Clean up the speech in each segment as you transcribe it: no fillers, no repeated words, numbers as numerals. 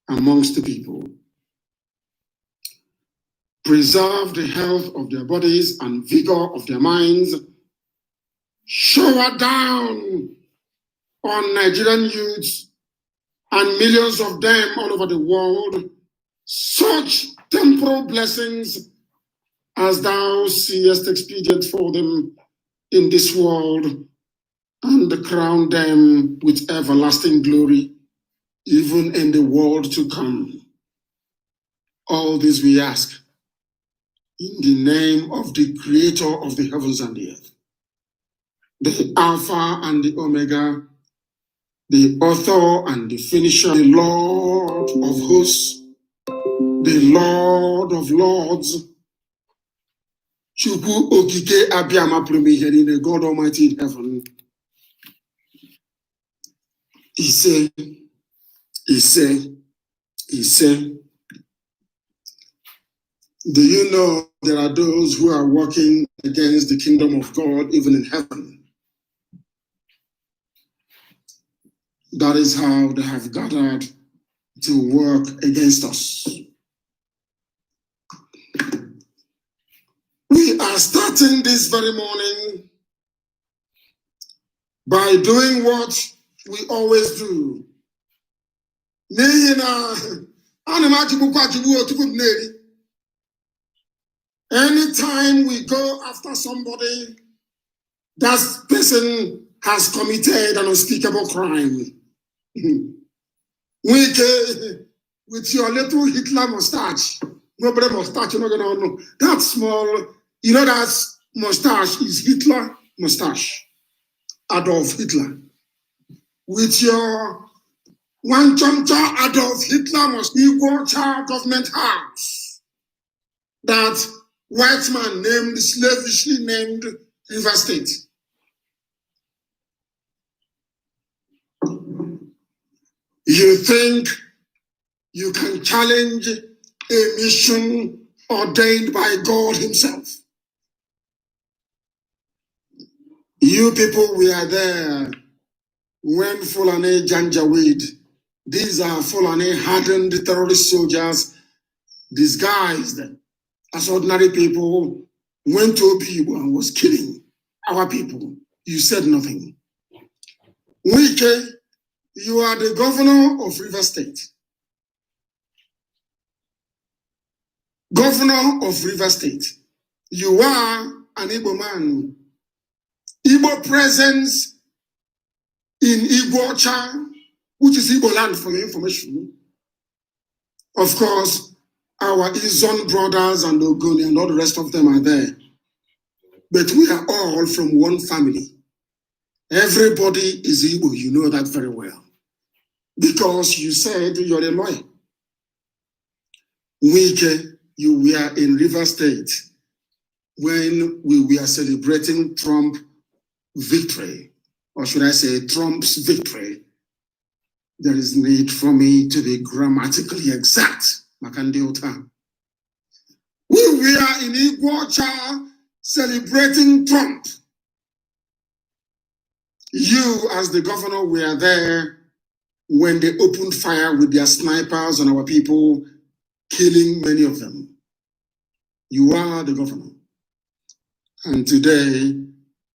amongst the people. Preserve the health of their bodies and vigor of their minds. Shower down on Nigerian youths and millions of them all over the world such temporal blessings as thou seest expedient for them in this world, and crown them with everlasting glory, even in the world to come. All this we ask in the name of the Creator of the heavens and the earth, the Alpha and the Omega, the author and the finisher, the Lord of hosts, the Lord of lords, Chukwu Okike Abiyama Prumihere, the God Almighty in heaven. He said, do you know there are those who are working against the kingdom of God even in heaven? That is how they have gathered to work against us. We are starting this very morning by doing what we always do. Anytime we go after somebody, that person has committed an unspeakable crime. With your little Hitler mustache, nobody mustache, you're not gonna know. That small, you know that mustache is Hitler mustache. Adolf Hitler. With your one chomcha Adolf Hitler must equal child government house. That white man named, slavishly named River State. You think you can challenge a mission ordained by God himself? You people were there when Fulani Janjaweed, these are Fulani hardened terrorist soldiers disguised as ordinary people, went to Obibo and was killing our people. You said nothing. Wike, you are the governor of River State. Governor of River State. You are an Igbo man. Igbo presence in Igbo Ocha, which is Igbo land for your information. Of course, our Izon brothers and Ogoni and all the rest of them are there. But we are all from one family. Everybody is Igbo, you know that very well. Because you said you're a lawyer. Wike, you were in River State when we were celebrating Trump victory, or should I say Trump's victory. There is need for me to be grammatically exact. Makandiota. We were in Iguacha celebrating Trump. You, as the governor, were there when they opened fire with their snipers on our people, killing many of them. You are the governor. And today,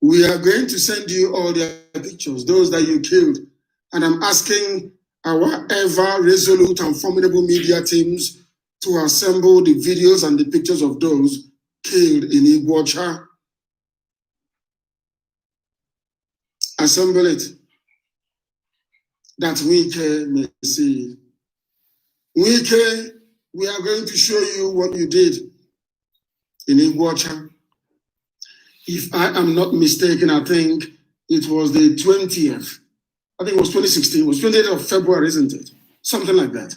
we are going to send you all their pictures, those that you killed. And I'm asking our ever resolute and formidable media teams to assemble the videos and the pictures of those killed in Iguacha. Assemble it, that Wike may see. Wike, we are going to show you what you did in Iguacha. If I am not mistaken, I think it was the 20th. I think it was 2016. It was 28th of February, isn't it? Something like that.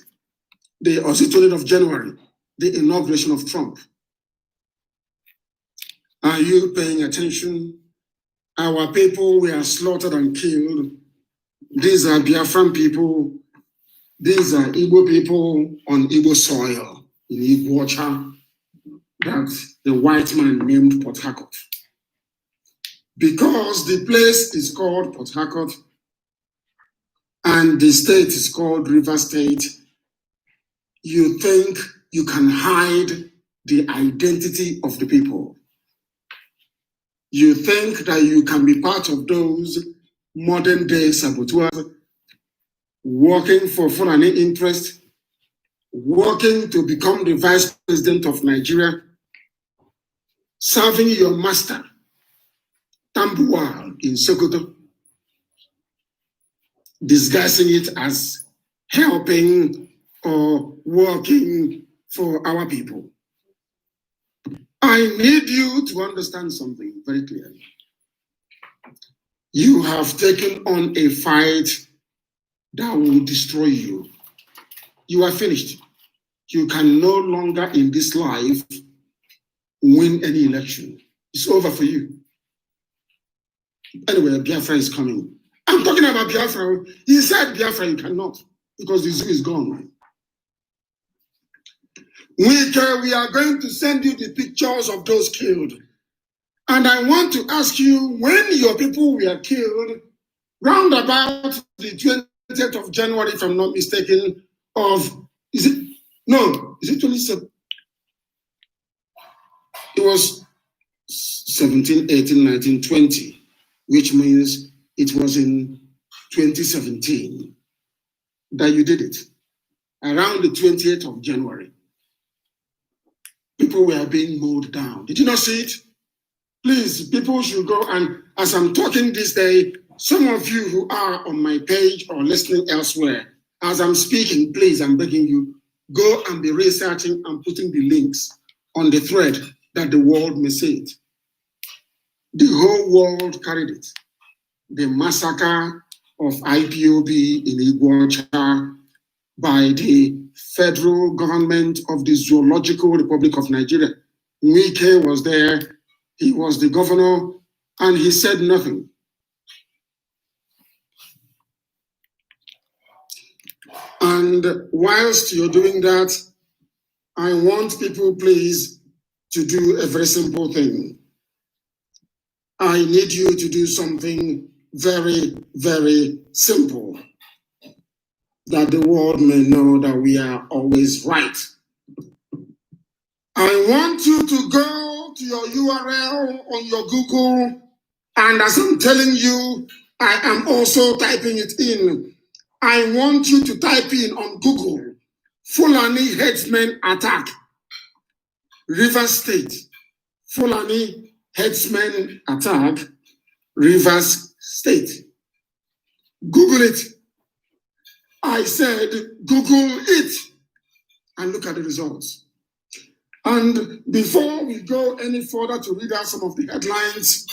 Or 20th of January, the inauguration of Trump. Are you paying attention? Our people were slaughtered and killed. These are Biafran people. These are Igbo people on Igbo soil in Iguacha that the white man named Port Harcourt. Because the place is called Port Harcourt and the state is called River State, you think you can hide the identity of the people. You think that you can be part of those modern day saboteurs working for Fulani interest, working to become the vice president of Nigeria, serving your master, Tambuwal in Sokoto, disguising it as helping or working for our people. I need you to understand something very clearly. You have taken on a fight that will destroy you. You are finished. You can no longer in this life win any election. It's over for you. Anyway, Biafra is coming. I'm talking about Biafra. He said Biafra, you cannot, because the zoo is gone. We are going to send you the pictures of those killed. And I want to ask you, when your people were killed, round about the 20th of January, if I'm not mistaken, is it 27? It was 17, 18, 19, 20, which means it was in 2017 that you did it. Around the 20th of January. People were being mowed down. Did you not see it? Please, people should go, and as I'm talking this day, some of you who are on my page or listening elsewhere, as I'm speaking, please, I'm begging you, go and be researching and putting the links on the thread that the world may see it. The whole world carried it. The massacre of IPOB in Iguacha by the federal government of the Zoological Republic of Nigeria. Wike was there, he was the governor, and he said nothing. And whilst you're doing that, I want people, please, to do a very simple thing. I need you to do something very, very simple, that the world may know that we are always right. I want you to go to your URL on your Google, and as I'm telling you, I am also typing it in. I want you to type in on Google, Fulani headsmen attack, Rivers State. Fulani headsmen attack, Rivers State. Google it. I said, Google it and look at the results. And before we go any further to read out some of the headlines,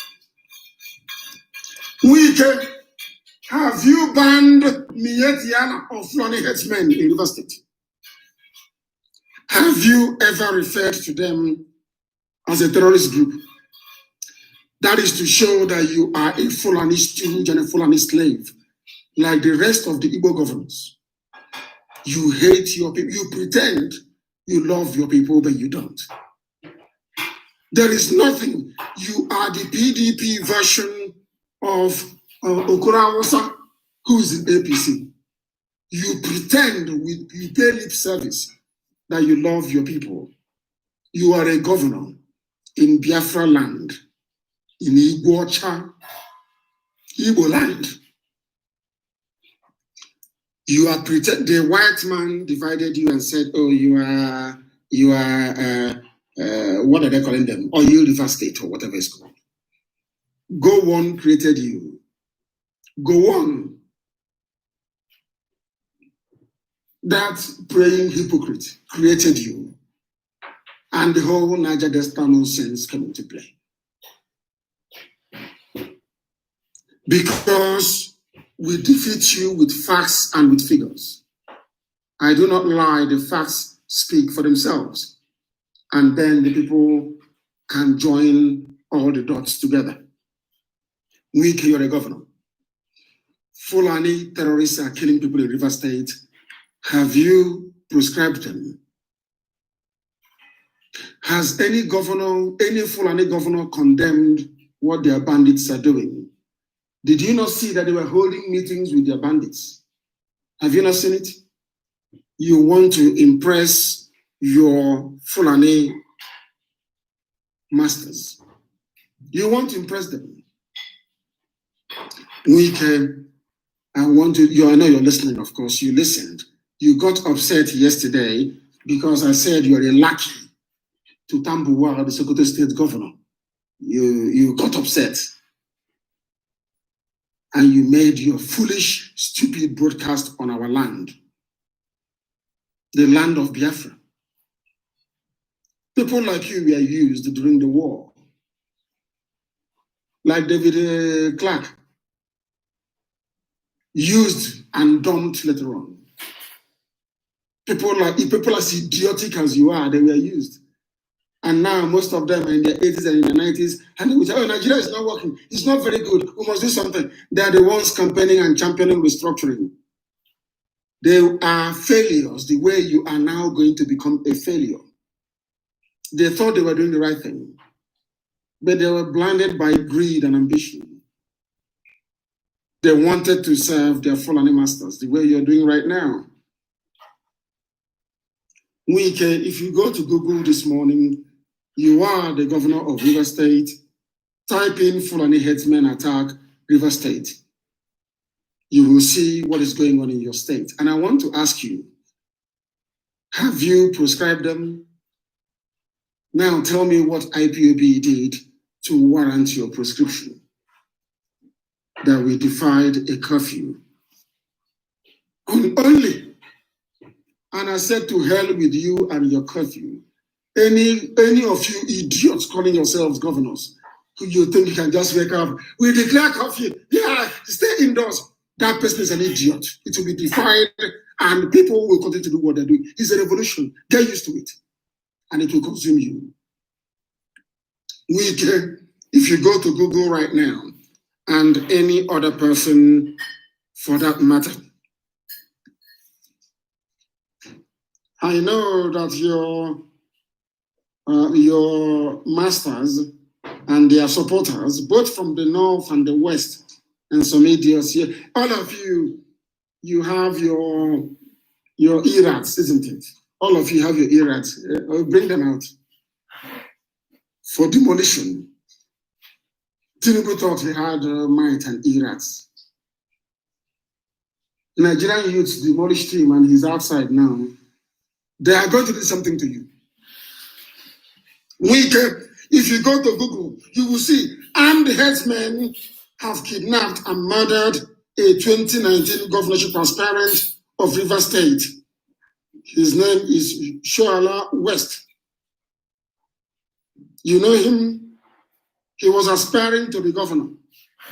have you banned Mietiana of Fulani headsmen in River State? Have you ever referred to them as a terrorist group? That is to show that you are a Fulani stooge and a Fulani slave, like the rest of the Igbo governors. You hate your people. You pretend you love your people, but you don't. There is nothing. You are the PDP version of Okurawosa, who is in APC. You pretend, you pay lip service that you love your people. You are a governor in Biafra land, in Iguacha, Igbo land. You are pretend. The white man divided you and said, "Oh, you are what are they calling them? Or you River State or whatever it's called." Go on created you. Go on. That praying hypocrite created you, and the whole Niger Delta nonsense came into play because we defeat you with facts and with figures. I do not lie, the facts speak for themselves. And then the people can join all the dots together. Wike, you're a governor. Fulani terrorists are killing people in River State. Have you prescribed them? Has any governor, any Fulani governor condemned what their bandits are doing? Did you not see that they were holding meetings with their bandits? Have you not seen it? you want to impress your Fulani masters. You want to impress them. I know you're listening, of course. You listened. You got upset yesterday because I said you're a lackey to Tambuwal, the Sokoto State governor. You got upset. And you made your foolish, stupid broadcast on our land, the land of Biafra. People like you were used during the war, like David Clark, used and dumped later on. People as idiotic as you are, they were used. And now most of them are in their 80s and in their 90s, and they will say, oh, Nigeria is not working. It's not very good. We must do something. They are the ones campaigning and championing restructuring. They are failures the way you are now going to become a failure. They thought they were doing the right thing, but they were blinded by greed and ambition. They wanted to serve their Fulani masters the way you're doing right now. If you go to Google this morning, you are the governor of River State, type in Fulani headsmen attack River State. You will see what is going on in your state. And I want to ask you, have you prescribed them? Now tell me what IPOB did to warrant your prescription. That we defied a curfew. Only. And I said to hell with you and your curfew. Any of you idiots calling yourselves governors, who you think you can just wake up, we declare curfew, yeah, stay indoors. That person is an idiot. It will be defied and people will continue to do what they're doing. It's a revolution. Get used to it. And it will consume you. If you go to Google right now, and any other person for that matter, I know that your masters and their supporters, both from the north and the west, and some idiots here, all of you have your ERATs, isn't it? All of you have your ERATs. I'll bring them out for demolition. Tinubu thought he had might and ERATs. Nigerian youths demolished him and he's outside now. They are going to do something to you. If you go to Google, you will see armed headsmen have kidnapped and murdered a 2019 governorship aspirant of River State. His name is Shoala West. You know him? He was aspiring to be governor.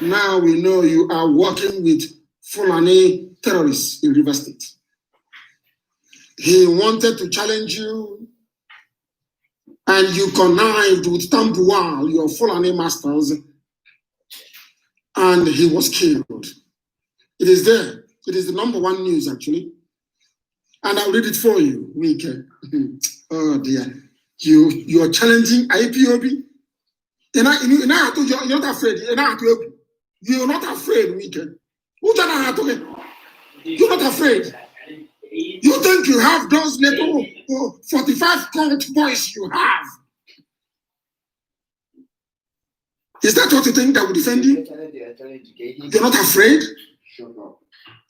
Now we know you are working with Fulani terrorists in River State. He wanted to challenge you, and you connived with Tambuwal, your Fulani masters, and he was killed. It is there. It is the #1 news, actually. And I'll read it for you, Wike. Oh dear. You are challenging IPOB? You're not afraid. You're not afraid, Wike. You're not afraid. You think you have those little 45 cult boys you have? Is that what you think that will defend you? You're not afraid?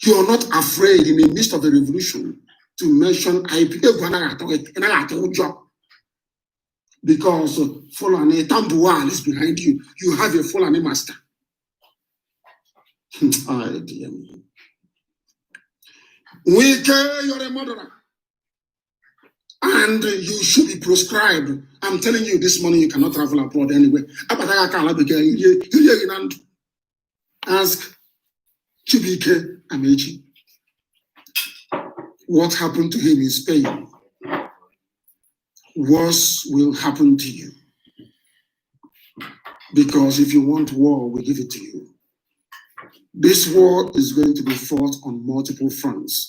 You're not afraid in the midst of the revolution to mention IPOB. Because Fulani Tambuwal is behind you. You have a Fulani master. Oh, dear me. You're a murderer. And you should be proscribed. I'm telling you, this morning you cannot travel abroad anyway. Ask Chibike Amechi what happened to him in Spain. Worse will happen to you. Because if you want war, we give it to you. This war is going to be fought on multiple fronts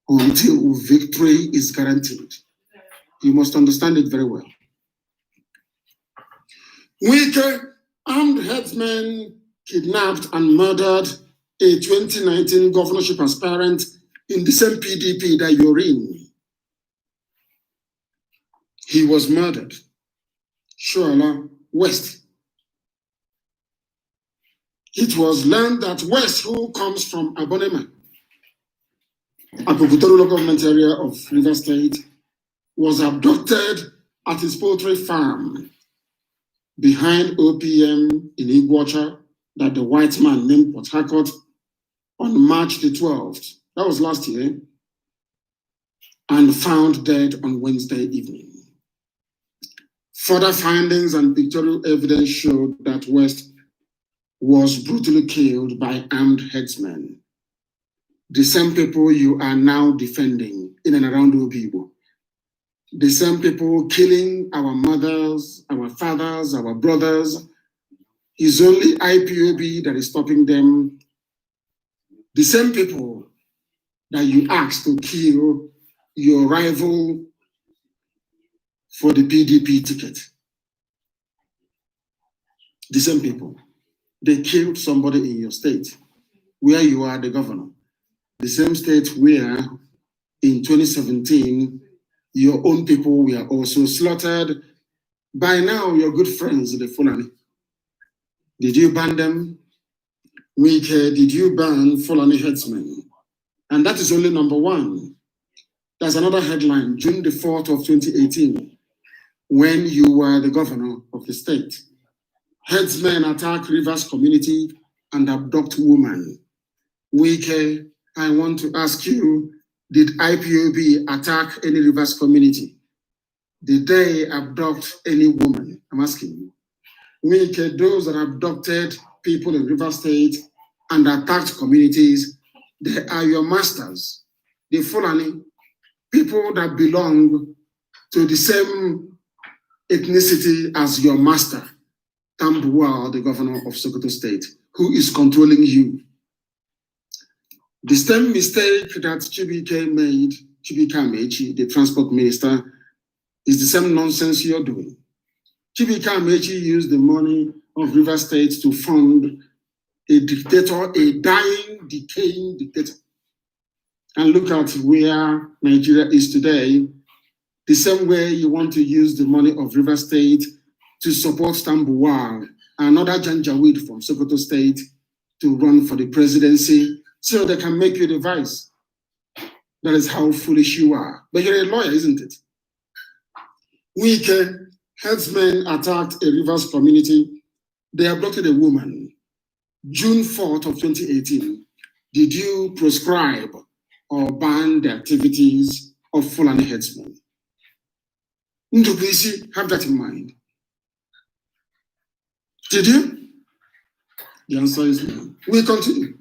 until victory is guaranteed. You must understand it very well. Armed headsmen kidnapped and murdered a 2019 governorship aspirant in the same PDP that you're in. He was murdered. Shuala West. It was learned that West, who comes from Abonema, Akokutoro local government area of River State, was abducted at his poultry farm behind OPM in Iguacha that the white man named Port Harcourt on March the 12th. That was last year. And found dead on Wednesday evening. Further findings and pictorial evidence showed that West was brutally killed by armed headsmen. The same people you are now defending in and around Obibo. The same people killing our mothers, our fathers, our brothers. It's only IPOB that is stopping them. The same people that you asked to kill your rival for the PDP ticket. The same people. They killed somebody in your state where you are the governor. The same state where in 2017, your own people were also slaughtered. By now, your good friends, the Fulani. Did you ban them? Did you ban Fulani headsmen? And that is only number one. There's another headline, June the 4th of 2018, when you were the governor of the state. Headsmen attack Rivers community and abduct woman. Wike, I want to ask you, did IPOB attack any Rivers community? Did they abduct any woman? I'm asking you. Wike, those that abducted people in River State and attacked communities, they are your masters. The Fulani, people that belong to the same ethnicity as your master, Tambuwal, the governor of Sokoto State, who is controlling you. The same mistake that Chibika made, Chibika Amechi, the transport minister, is the same nonsense you're doing. Chibika Amechi used the money of River State to fund a dictator, a dying, decaying dictator. And look at where Nigeria is today. The same way you want to use the money of River State to support Tambuwal, another Janjaweed from Sokoto State, to run for the presidency so they can make you the vice. That is how foolish you are. But you're a lawyer, isn't it? Wike, headsmen attacked a Rivers community. They abducted a woman. June 4th of 2018. Did you proscribe or ban the activities of Fulani headsmen? Ndubisi, have that in mind. Did you? The answer is no. We continue.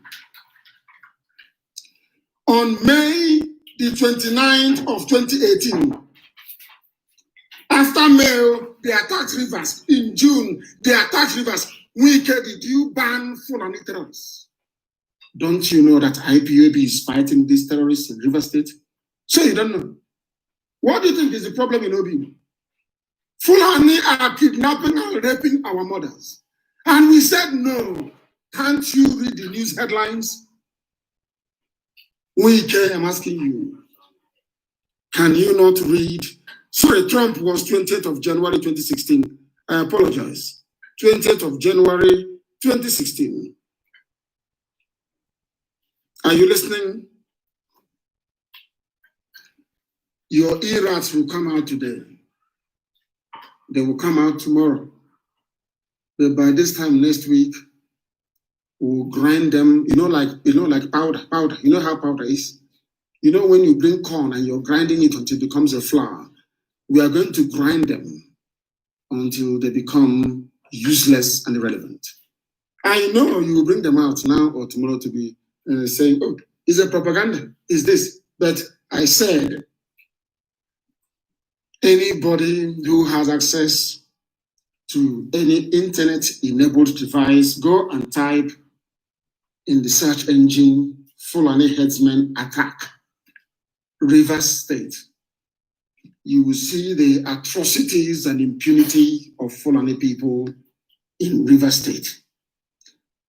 On May the 29th of 2018, after May, they attacked Rivers. In June, they attacked Rivers. Wike, did you ban Fulani terrorists? Don't you know that IPOB is fighting these terrorists in River State? So you don't know. What do you think is the problem in Obi? Fulani are kidnapping and raping our mothers. And we said no. Can't you read the news headlines? Wike, I'm asking you. Can you not read? Sorry, Trump was 20th of January 2016. I apologize. 20th of January 2016. Are you listening? Your E-rats will come out today. They will come out tomorrow. But by this time next week, we'll grind them, like powder. You know how powder is? You know when you bring corn and you're grinding it until it becomes a flour, we are going to grind them until they become useless and irrelevant. I know you will bring them out now or tomorrow to be saying, oh, is it propaganda? Is this? But I said, anybody who has access to any internet-enabled device, go and type in the search engine, Fulani headsmen attack, Rivers State. You will see the atrocities and impunity of Fulani people in Rivers State.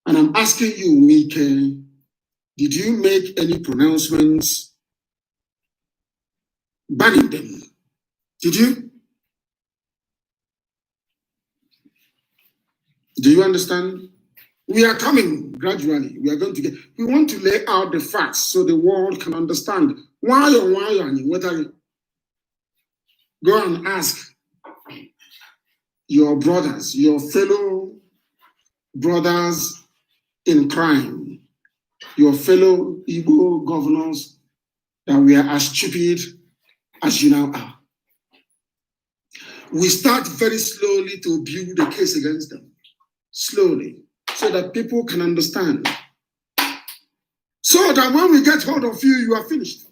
And I'm asking you, Mike, Did you make any pronouncements banning them? Did you? Do you understand? We are coming gradually. We are going to get, we want to lay out the facts so the world can understand why and whether. Go and ask your brothers, your fellow brothers in crime, your fellow Igbo governors, that we are as stupid as you now are. We start very slowly to build a case against them. Slowly. So that people can understand. So that when we get hold of you, you are finished.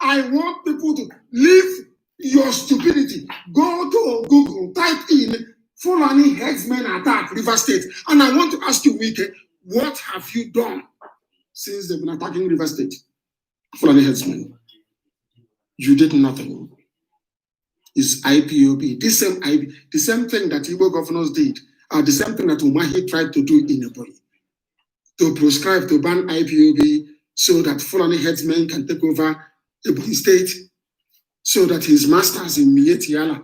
I want people to leave your stupidity. Go to Google, type in Fulani headsmen attack River State. And I want to ask you, Wike, what have you done since they've been attacking River State? Fulani headsmen. You did nothing. It's IPOB. The same thing that Igbo governors did are the same thing that Umahi tried to do in Ebonyi. To prescribe, to ban IPOB so that Fulani headsmen can take over Ebonyi State, so that his masters in Mietiala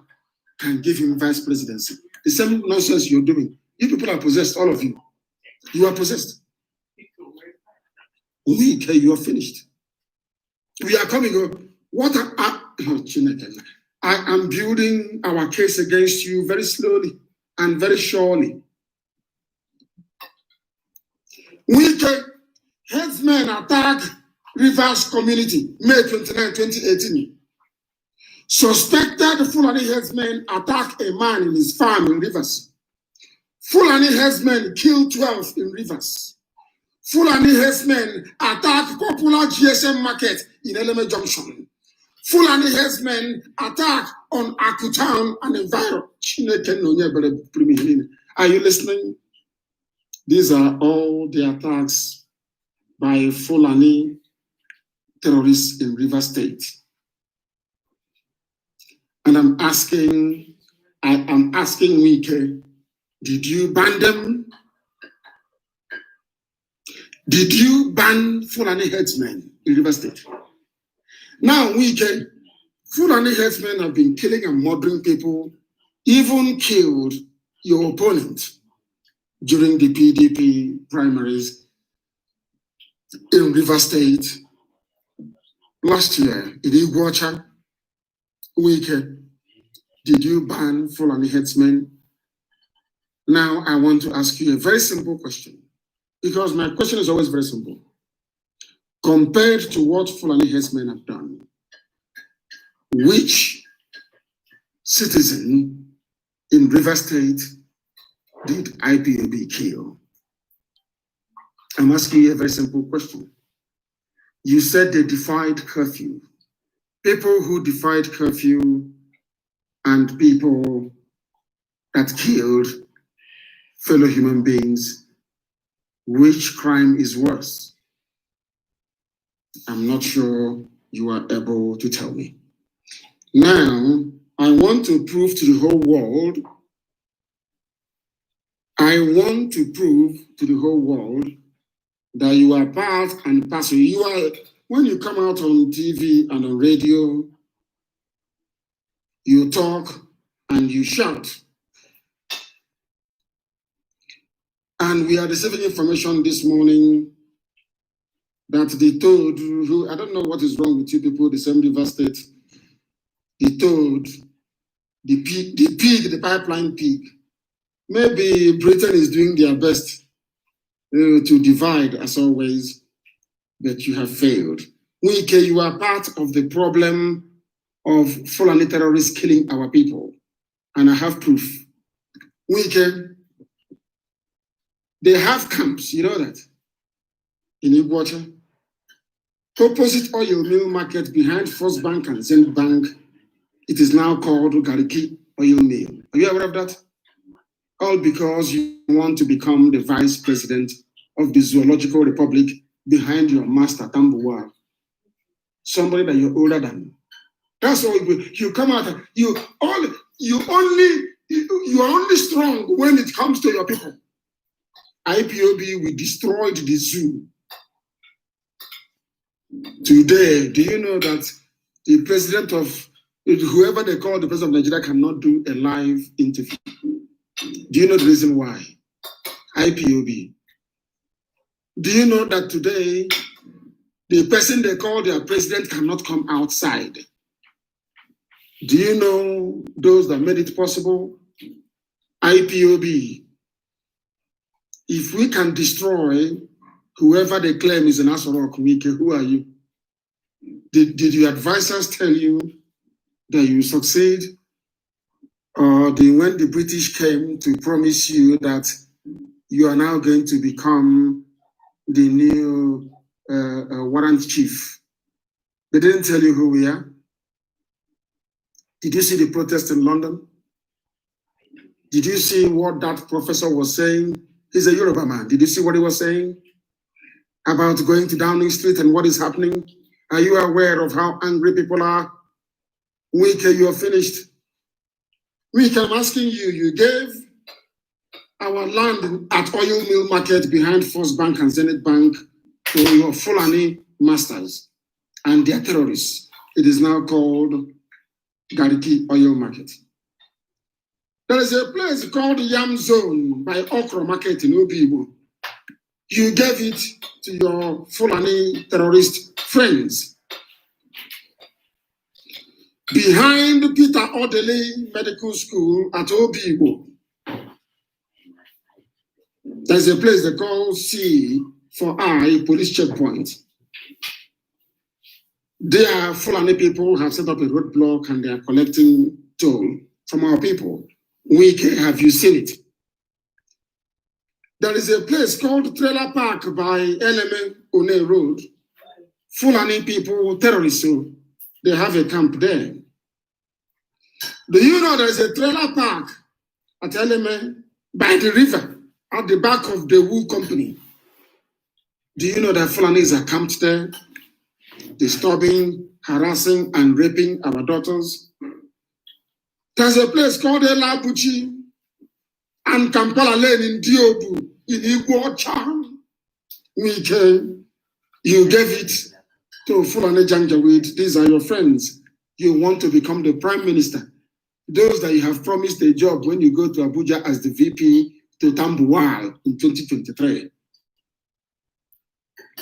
can give him vice presidency. The same nonsense you're doing. You people are possessed, all of you. You are possessed. You are finished. We are coming up. I am building our case against you very slowly and very surely. Headsmen attack Rivers community, May 29, 2018. Suspected Fulani headsmen attack a man in his farm in Rivers. Fulani headsmen kill 12 in Rivers. Fulani headsmen attack popular GSM market in Eleme Junction. Fulani headsmen attack on Akutown and environment. Are you listening? These are all the attacks by Fulani terrorists in River State. And I am asking Wike, did you ban them? Did you ban Fulani headsmen in River State? Now, Wike, Fulani headsmen have been killing and murdering people, even killed your opponent during the PDP primaries in River State last year in Iguacha. Wike, did you ban Fulani headsmen? Now I want to ask you a very simple question, because my question is always very simple. Compared to what Fulani headsmen have done, which citizen in River State did IPOB kill? I'm asking you a very simple question. You said they defied curfew. People who defied curfew and people that killed fellow human beings, which crime is worse? I'm not sure you are able to tell me. Now, I want to prove to the whole world, that you are part and parcel. You are, when you come out on TV and on radio, you talk and you shout. And we are receiving information this morning that they told, I don't know what is wrong with you people, the same River State, they told the pipeline pig, maybe Britain is doing their best to divide as always, but you have failed. Wike, you are part of the problem of Fulani terrorists killing our people. And I have proof. Wike, they have camps, you know that, in Iguacha. Opposite oil mill market behind First Bank and Zen Bank, it is now called Gariki Oil Mill. Are you aware of that? All because you want to become the vice president of the Zoological Republic behind your master, Tambuwa. Somebody that you're older than. That's all. You come out, you are only strong when it comes to your people. IPOB, we destroyed the zoo. Today, do you know that the president of, whoever they call the president of Nigeria cannot do a live interview? Do you know the reason why? IPOB. Do you know that today, the person they call their president cannot come outside? Do you know those that made it possible? IPOB. If we can destroy whoever they claim is an Asoro Kumike, who are you? Did your advisors tell you that you succeed? Or when the British came to promise you that you are now going to become the new warrant chief, they didn't tell you who we are? Did you see the protest in London? Did you see what that professor was saying? He's a Yoruba man. Did you see what he was saying about going to Downing Street and what is happening? Are you aware of how angry people are? Wike, you are finished. Wike, I'm asking you, you gave our land at Oil Mill Market behind First Bank and Zenith Bank to your Fulani masters and their terrorists. It is now called Gariki Oil Market. There is a place called Yam Zone by Okro Market in Obibo. You gave it to your Fulani terrorist friends. Behind Peter Odele Medical School at Obibo, there's a place they call C for I Police Checkpoint. There, Fulani people have set up a roadblock and they are collecting toll from our people. Wike, have you seen it? There is a place called Trailer Park by LMA One Road. Fulani people, terrorists, so they have a camp there. Do you know there is a trailer park at LMA by the river at the back of the wool company? Do you know that Fulanis are camped there, disturbing, harassing, and raping our daughters? There's a place called Elabuchi and Kampala Lane in Diobu, in Iguacha. You gave it to Fulani Janjaweed. These are your friends. You want to become the prime minister. Those that you have promised a job when you go to Abuja as the VP to Tambuwal in 2023.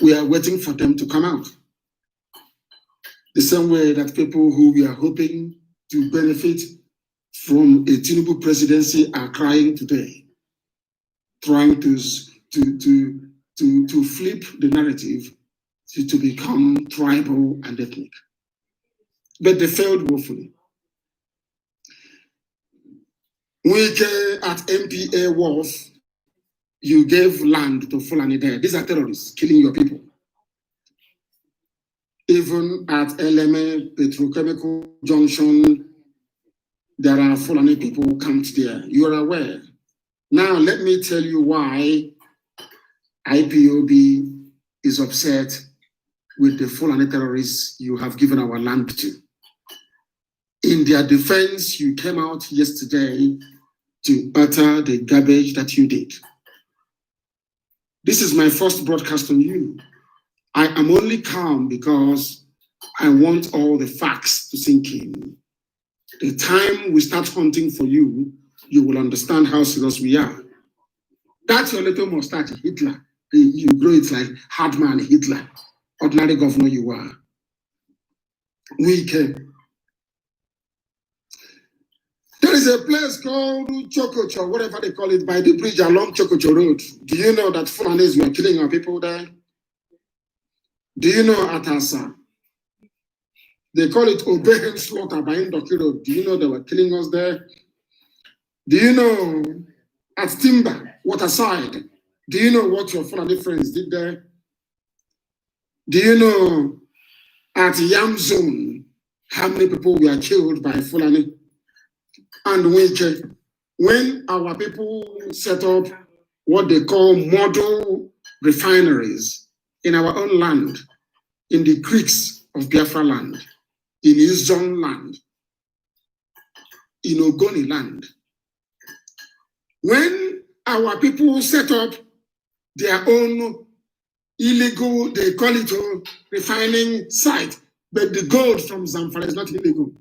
We are waiting for them to come out. The same way that people who we are hoping to benefit from a Tinubu presidency are crying today, trying to flip the narrative to become tribal and ethnic. But they failed woefully. Wike at MPA Wharf, you gave land to Fulani there. These are terrorists killing your people. Even at LMA Petrochemical Junction, there are Fulani people camped there. You are aware. Now, let me tell you why IPOB is upset with the Fulani terrorists you have given our land to. In their defense, you came out yesterday to utter the garbage that you did. This is my first broadcast on you. I am only calm because I want all the facts to sink in. The time we start hunting for you, you will understand how serious we are. That's your little mustache, Hitler. You grow it like hardman Hitler. Ordinary governor you are. Wike. There is a place called Chokocho, whatever they call it, by the bridge along Chokocho Road. Do you know that Fulanis were killing our people there? Do you know Atasa? They call it Obehen Slaughter by Indoki Road. Do you know they were killing us there? Do you know at Timber, Waterside? Do you know what your Fulani friends did there? Do you know at Yam Zone how many people were killed by Fulani? And Wike, when our people set up what they call model refineries in our own land, in the creeks of Biafra land, in Izon land, in Ogoni land, when our people set up their own illegal, they call it a refining site, but the gold from Zamfara is not illegal.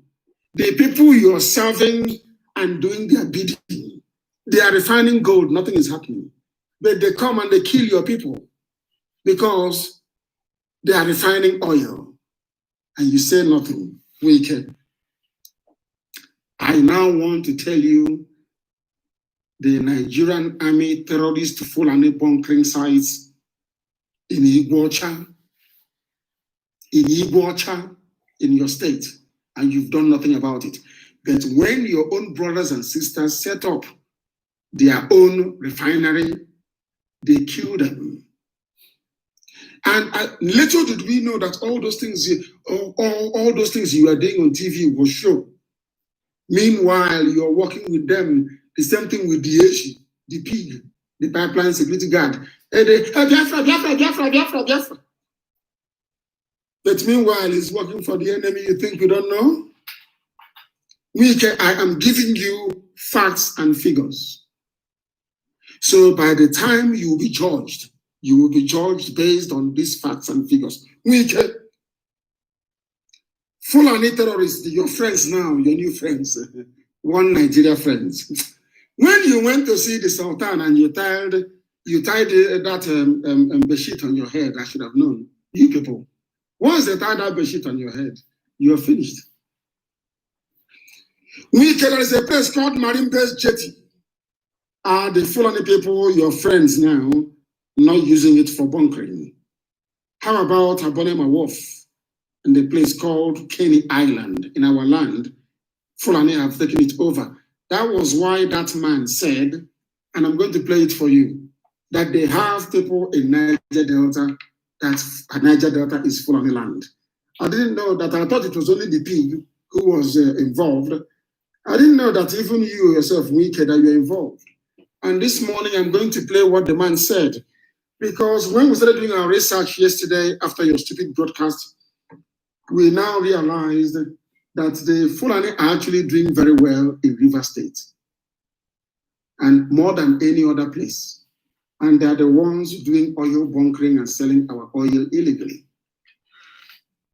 The people you are serving and doing their bidding, they are refining gold, nothing is happening. But they come and they kill your people because they are refining oil and you say nothing. Wicked. I now want to tell you the Nigerian army terrorist Fulani bunkering sites in Iguacha, in your state, and you've done nothing about it. But when your own brothers and sisters set up their own refinery, they kill them. And little did we know that all those things you are doing on TV will show. Meanwhile, you're working with them, the same thing with the Ashi, the pig, the pipeline security guard. And they, Biafra. But meanwhile, he's working for the enemy. You think we don't know? I am giving you facts and figures. So by the time you will be judged based on these facts and figures. Fulani terrorists, your friends now, your new friends, one Nigeria friends. When you went to see the Sultan and you tied that bedsheet on your head, I should have known. You people, once they tied that bedsheet on your head, you are finished. There is a place called Marine Base Jetty. Are the Fulani people, your friends now, not using it for bunkering? How about Abonema Wharf in the place called Kenny Island in our land? Fulani have taken it over. That was why that man said, and I'm going to play it for you, that they have people in Niger Delta, that Niger Delta is Fulani land. I didn't know that. I thought it was only the pig who was involved. I didn't know that even you yourself, Wicked, that you're involved. And this morning, I'm going to play what the man said. Because when we started doing our research yesterday after your stupid broadcast, we now realized that the Fulani are actually doing very well in River State. And more than any other place. And they're the ones doing oil bunkering and selling our oil illegally.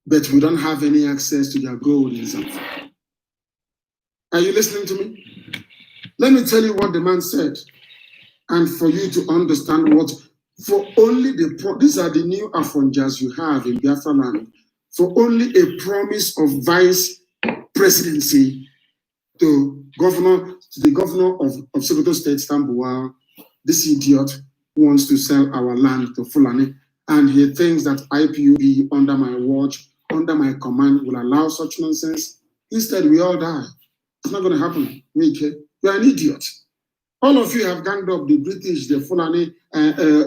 But we don't have any access to their gold in Zamfara. Are you listening to me? Let me tell you what the man said. And for you to understand what, for only these are the new Afonjas you have in Biafra land, for only a promise of vice presidency to the governor of Sokoto State, Tambuwal, this idiot wants to sell our land to Fulani, and he thinks that IPOB under my watch, under my command, will allow such nonsense. Instead, we all die. It's not going to happen. You're an idiot. All of you have ganged up the British, the Fulani,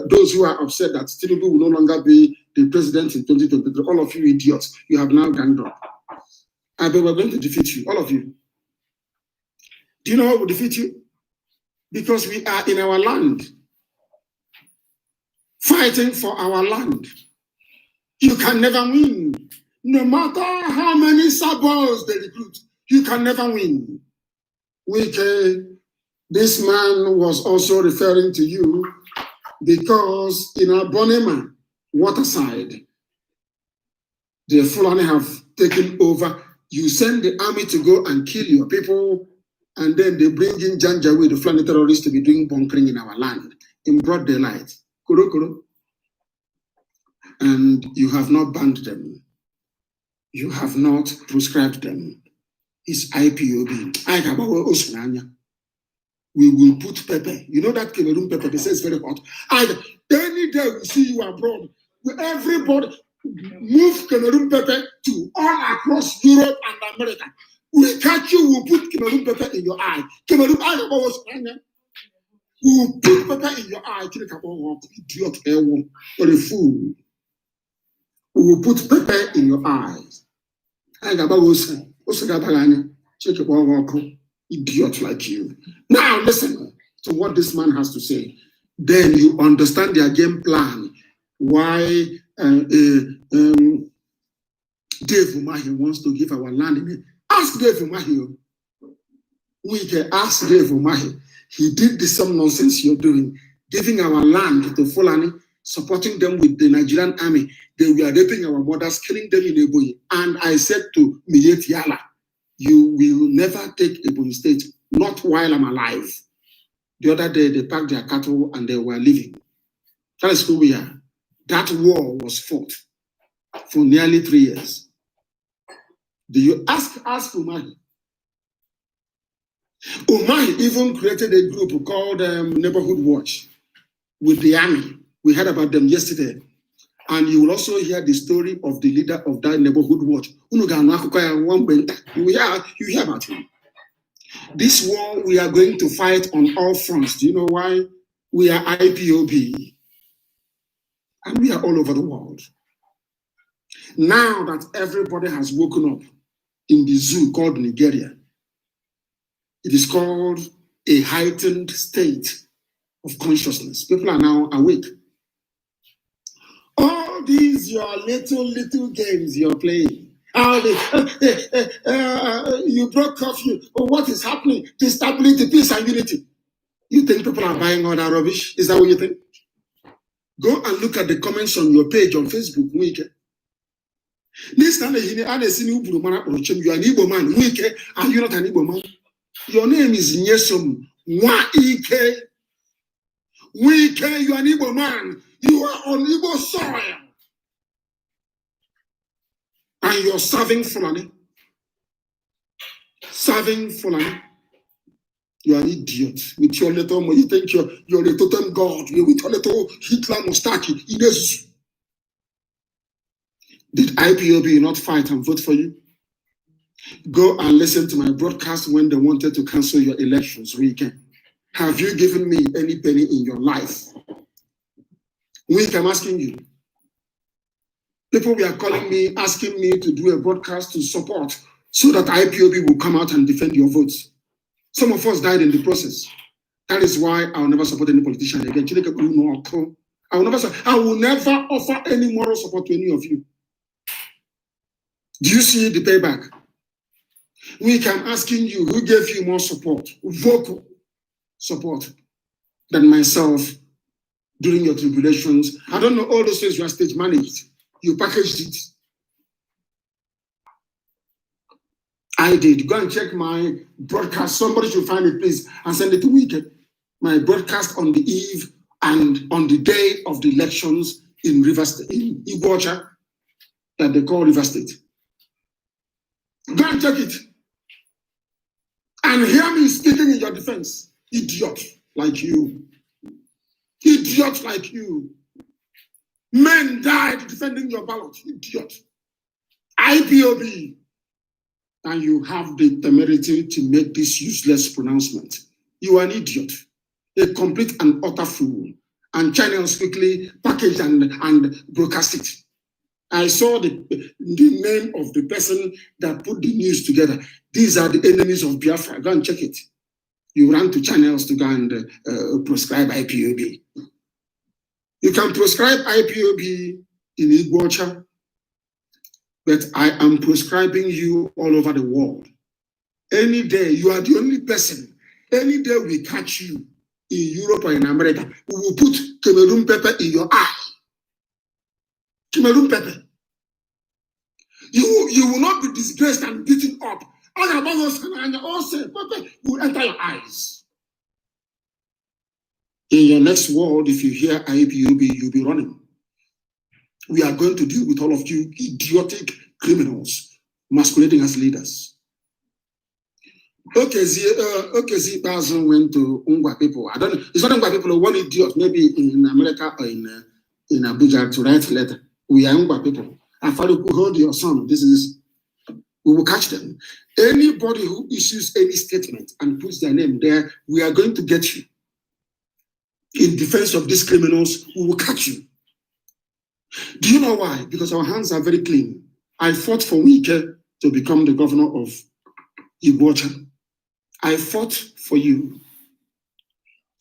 those who are upset that Tinubu will no longer be the president in 2023. All of you idiots, you have now ganged up. And we're going to defeat you, all of you. Do you know what will defeat you? Because we are in our land, fighting for our land. You can never win. No matter how many sabos they recruit, you can never win. This man was also referring to you because in Abonema waterside, the Fulani have taken over. You send the army to go and kill your people, and then they bring in Janjaweed, the Fulani terrorists, to be doing bunkering in our land in broad daylight. Kuro kuro. And you have not banned them. You have not proscribed them. It's IPOB. We will put pepper. You know that Cameroon pepper, they say it's very hot. And any day we see you abroad, everybody move Cameroon pepper to all across Europe and America. We catch you, we'll put Cameroon pepper in your eye. Cameroon eye was we will put pepper in your eye. Idiot or a fool. We will put pepper in your eyes. Check it. Idiot like you. Now listen to what this man has to say. Then you understand their game plan. Why Dave Umahi wants to give our land. Ask Dave Umahi. We can ask Dave Umahi. He did the same nonsense you're doing. giving our land to Fulani, supporting them with the Nigerian army. They were raping our mothers, killing them in Ebonyi. And I said to Miyet Yala, you will never take Ebonyi State, not while I'm alive. The other day, they packed their cattle and they were leaving. That is who we are. That war was fought for nearly 3 years. Do you ask Umahi? Umahi even created a group called Neighborhood Watch with the army. We heard about them yesterday. And you will also hear the story of the leader of that Neighborhood Watch. You hear about him. This war we are going to fight on all fronts. Do you know why? We are IPOB. And we are all over the world. Now that everybody has woken up in the zoo called Nigeria, it is called a heightened state of consciousness. People are now awake. All these your little games you're playing. You broke curfew. What is happening? The stability, peace, and unity. You think people are buying all that rubbish? Is that what you think? Go and look at the comments on your page on Facebook. This time you are an Igbo man. Are you not an Igbo man? Your name is Nyesom Waike. Wike, you are an Igbo man. You are on Igbo soil. And you're serving Fulani. Serving Fulani. You are an idiot. With your little, you think you're a totem god. With your little Hitler mustache. Did IPOB not fight and vote for you? Go and listen to my broadcast when they wanted to cancel your elections weekend. Have you given me any penny in your life? Week, I'm asking you. People were calling me, asking me to do a broadcast to support so that IPOB will come out and defend your votes. Some of us died in the process. That is why I'll never support any politician again. I will never offer any moral support to any of you. Do you see the payback? Week, I'm asking you, who gave you more support, vocal support, than myself during your tribulations? I don't know, all those things you are stage managed. You packaged it. I did. Go and check my broadcast. Somebody should find it, please, and send it to Weekend. My broadcast on the eve and on the day of the elections in Rivers State, in Iguacha, that they call River State. Go and check it. And hear me speaking in your defense. Idiot like you. Idiot like you. Men died defending your ballot. Idiot. IPOB. And you have the temerity to make this useless pronouncement. You are an idiot. A complete and utter fool. And channels quickly package and broadcast it. I saw the name of the person that put the news together. These are the enemies of Biafra. Go and check it. You run to channels to go and prescribe IPOB. You can prescribe IPOB in Iguacha, but I am prescribing you all over the world. Any day, you are the only person. Any day we catch you in Europe or in America, we will put Cameroon pepper in your eye. Cameroon pepper. You will not be disgraced and beaten up. All your brothers and also pepper will enter your eyes. In your next world, if you hear IPOB, you'll be running. We are going to deal with all of you idiotic criminals masquerading as leaders. OKZ person went to Ungwa people. I don't know. It's not Ungwa people, one idiot, maybe in America or in Abuja to write a letter. We are Ungwa people. And Faruku, hold your son. This is, we will catch them. Anybody who issues any statement and puts their name there, we are going to get you. In defense of these criminals, we will catch you. Do you know why? Because our hands are very clean. I fought for Wike to become the governor of Iguacha. I fought for you.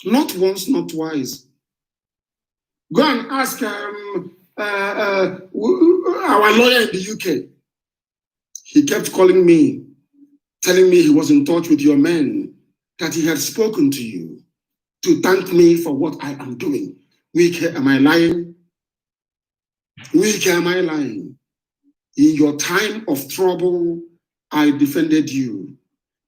Not once, not twice. Go and ask our lawyer in the UK. He kept calling me, telling me he was in touch with your men, that he had spoken to you to thank me for what I am doing. Wike, am I lying? Wike, am I lying? In your time of trouble, I defended you.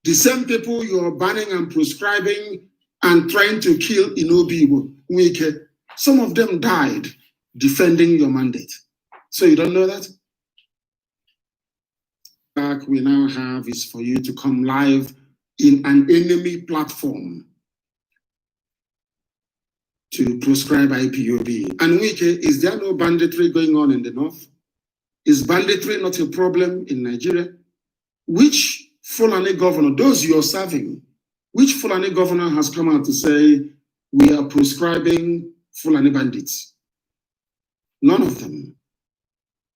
The same people you are banning and proscribing and trying to kill in Obibo, Wike, some of them died defending your mandate. So you don't know that? Back we now have is for you to come live in an enemy platform to proscribe IPOB. And Wike, is there no banditry going on in the north? Is banditry not a problem in Nigeria? Which Fulani governor, those you are serving, which Fulani governor has come out to say, we are proscribing Fulani bandits? None of them.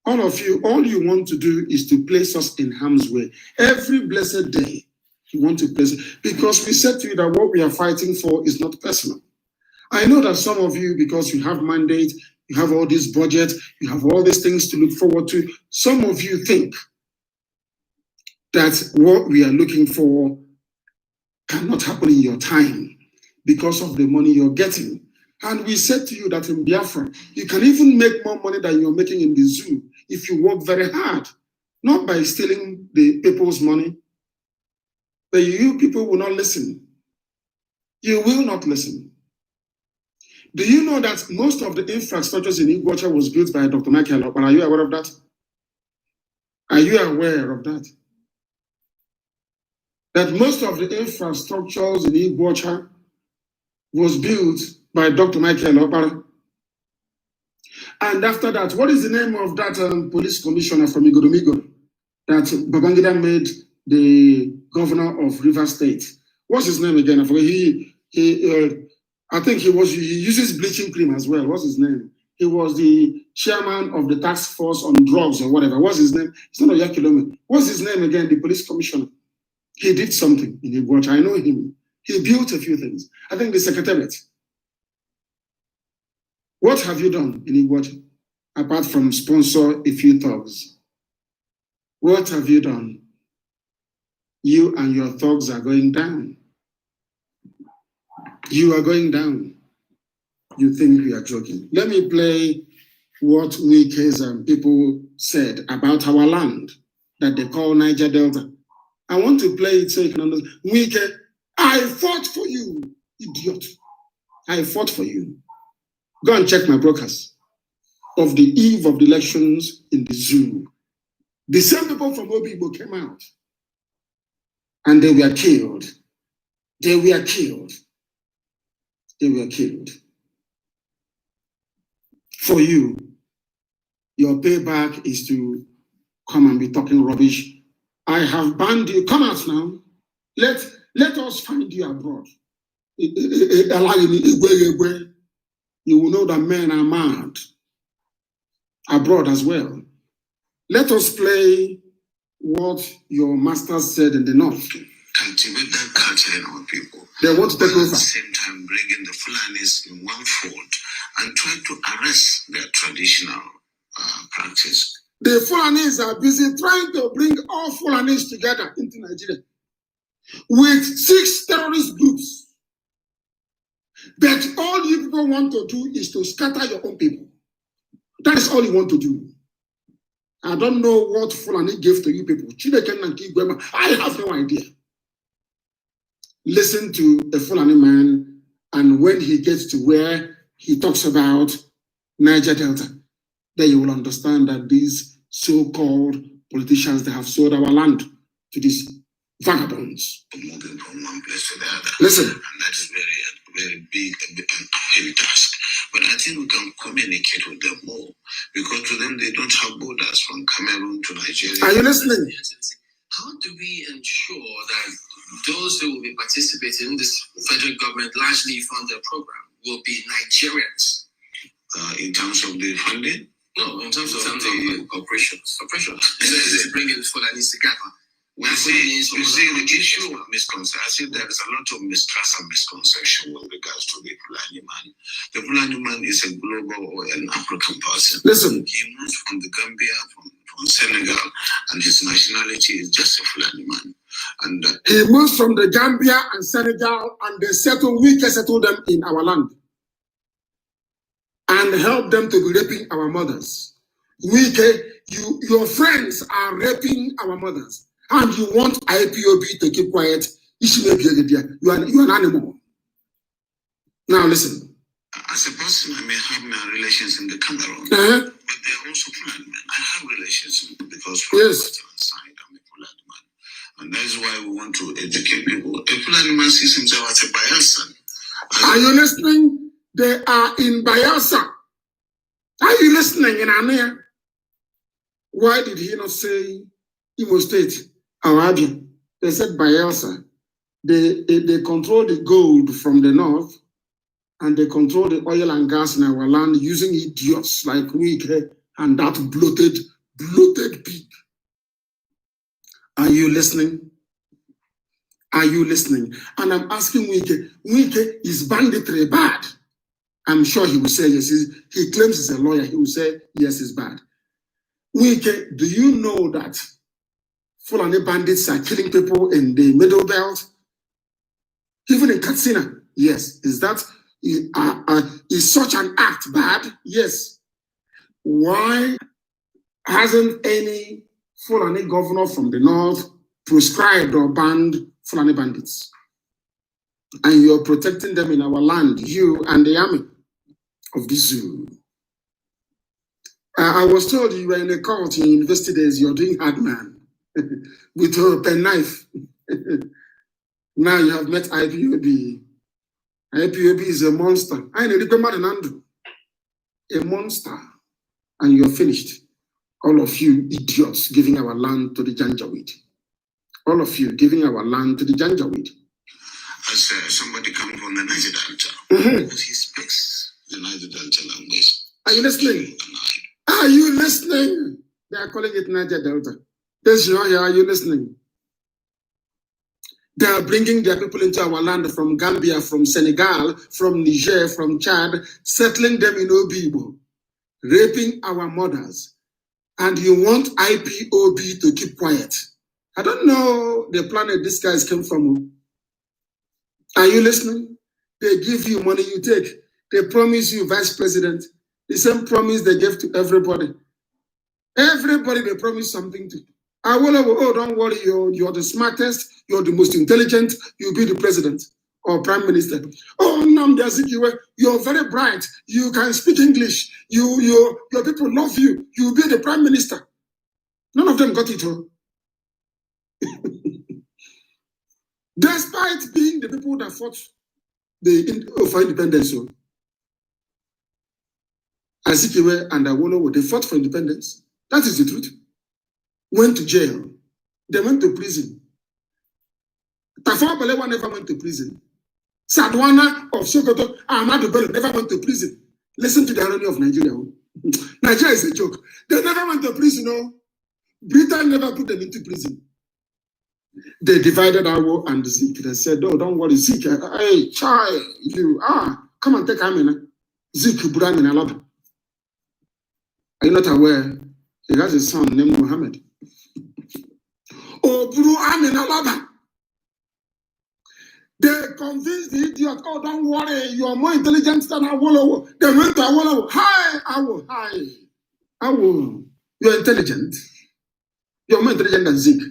All of you, all you want to do is to place us in harm's way. Every blessed day, you want to place it. Because we said to you that what we are fighting for is not personal. I know that some of you, because you have mandate, you have all this budget, you have all these things to look forward to, some of you think that what we are looking for cannot happen in your time because of the money you're getting. And we said to you that in Biafra, you can even make more money than you're making in the zoo if you work very hard, not by stealing the people's money. But you people will not listen. You will not listen. Do you know that most of the infrastructures in Iguacha was built by Dr. Michael Okpara? Are you aware of that? Are you aware of that? That most of the infrastructures in Iguacha was built by Dr. Michael Okpara. And after that, what is the name of that police commissioner from Igodomigo that Babangida made the governor of Rivers State? What's his name again? I forget. I think he uses bleaching cream as well. What's his name? He was the chairman of the task force on drugs or whatever. What's his name? It's not Oyakilome. What's his name again? The police commissioner. He did something in Iguacha. I know him. He built a few things. I think the secretariat. What have you done in Iguacha apart from sponsor a few thugs? What have you done? You and your thugs are going down. You are going down. You think we are joking. Let me play what Wike's people said about our land that they call Niger Delta. I want to play it so you can understand. Wike, I fought for you, idiot. I fought for you. Go and check my broadcast of the eve of the elections in the zoo. The same people from Obibo came out and they were killed. They were killed. They were killed. For you, your payback is to come and be talking rubbish. I have banned you. Come out now. Let us find you abroad. You will know that men are mad. Abroad as well. Let us play what your master said in the north. Cultivate that culture in our people. They want to take over. At the same time, bring in the Fulanis in one fold and try to arrest their traditional practice. The Fulanis are busy trying to bring all Fulanis together into Nigeria with 6 terrorist groups. But all you people want to do is to scatter your own people. That is all you want to do. I don't know what Fulani gave to you people. I have no idea. Listen to a Fulani man, and when he gets to where he talks about Niger Delta, then you will understand that these so-called politicians, they have sold our land to these vagabonds. Moving from one place to the other. Listen. And that is very big and heavy task. But I think we can communicate with them more because to them they don't have borders from Cameroon to Nigeria. Are you listening? How do we ensure that those who will be participating in this federal government largely funded program will be Nigerians? In terms of the funding? No, in terms of the operations. They bring in Fulanis together. You see, the issue of misconception, there is a lot of mistrust and misconception with regards to the Fulani man. The Fulani man is a global or an African person. Listen. He moves from the Gambia, from Senegal, and his nationality is just a Fulani man. And he moves from the Gambia and Senegal, and we can settle them in our land and help them to be raping our mothers. Your friends are raping our mothers, and you want IPOB to keep quiet. You are an animal. Now listen. As a person, I may have my relations in the Cameroon, but they're also Fulani men. I have relations because from the Western side, I'm a Fulani man. And that's why we want to educate people. A Fulani man sees himself as a Bayelsa. Are you listening? They are in Bayelsa. Are you listening in Amia? Why did he not say Imo State or Abia? They said Bayelsa. They control the gold from the north, and they control the oil and gas in our land using idiots like Wike and that bloated pig. Are you listening? Are you listening? And I'm asking Wike, is banditry bad? I'm sure he will say yes. He claims he's a lawyer. He will say yes, it's bad. Wike, do you know that Fulani bandits are killing people in the Middle Belt? Even in Katsina? Yes. Is such an act bad? Yes. Why hasn't any Fulani governor from the north prescribed or banned Fulani bandits? And you're protecting them in our land, you and the army of the zoo. I was told you were in a cult in university days, you're doing hard man with a pen knife. Now you have met IPOB. IPOB is a monster. I need to a monster. And you're finished. All of you idiots giving our land to the Janjaweed. All of you giving our land to the Janjaweed. As somebody coming from the Niger Delta, because he speaks the Niger Delta language. Are you listening? Are you listening? They are calling it Niger Delta. Yes, you are you listening? They are bringing their people into our land from Gambia, from Senegal, from Niger, from Chad, settling them in Obibo, raping our mothers. And you want IPOB to keep quiet. I don't know the planet these guys came from. Are you listening? They give you money, you take. They promise you vice president. The same promise they gave to everybody. Everybody they promise something to. Oh, don't worry, you're the smartest, you're the most intelligent, you'll be the president or prime minister. Oh, NNAMDI Azikiwe, you're very bright, you can speak English, your people love you, you'll be the prime minister. None of them got it all. Despite being the people that fought for independence. Azikiwe and Awolowo, they fought for independence. That is the truth. Went to jail. They went to prison. Tafawa Balewa never went to prison. Sadwana of Sokoto, Ahmadu Bello never went to prison. Listen to the irony of Nigeria. Nigeria is a joke. They never went to prison. No. Britain never put them into prison. They divided Awo and Zeke. They said, oh, don't worry, Zeke. Hey, child, you, come and take Amina. Zeke Buran in Alaba. Are you not aware? He has a son named Muhammad. Oh, Buru Amin Alaba. They convinced the idiot, oh, don't worry, you are more intelligent than Awolowo. They went to Awolowo. Hi, Awo, hi. Awo, you're intelligent. You're more intelligent than Zeke.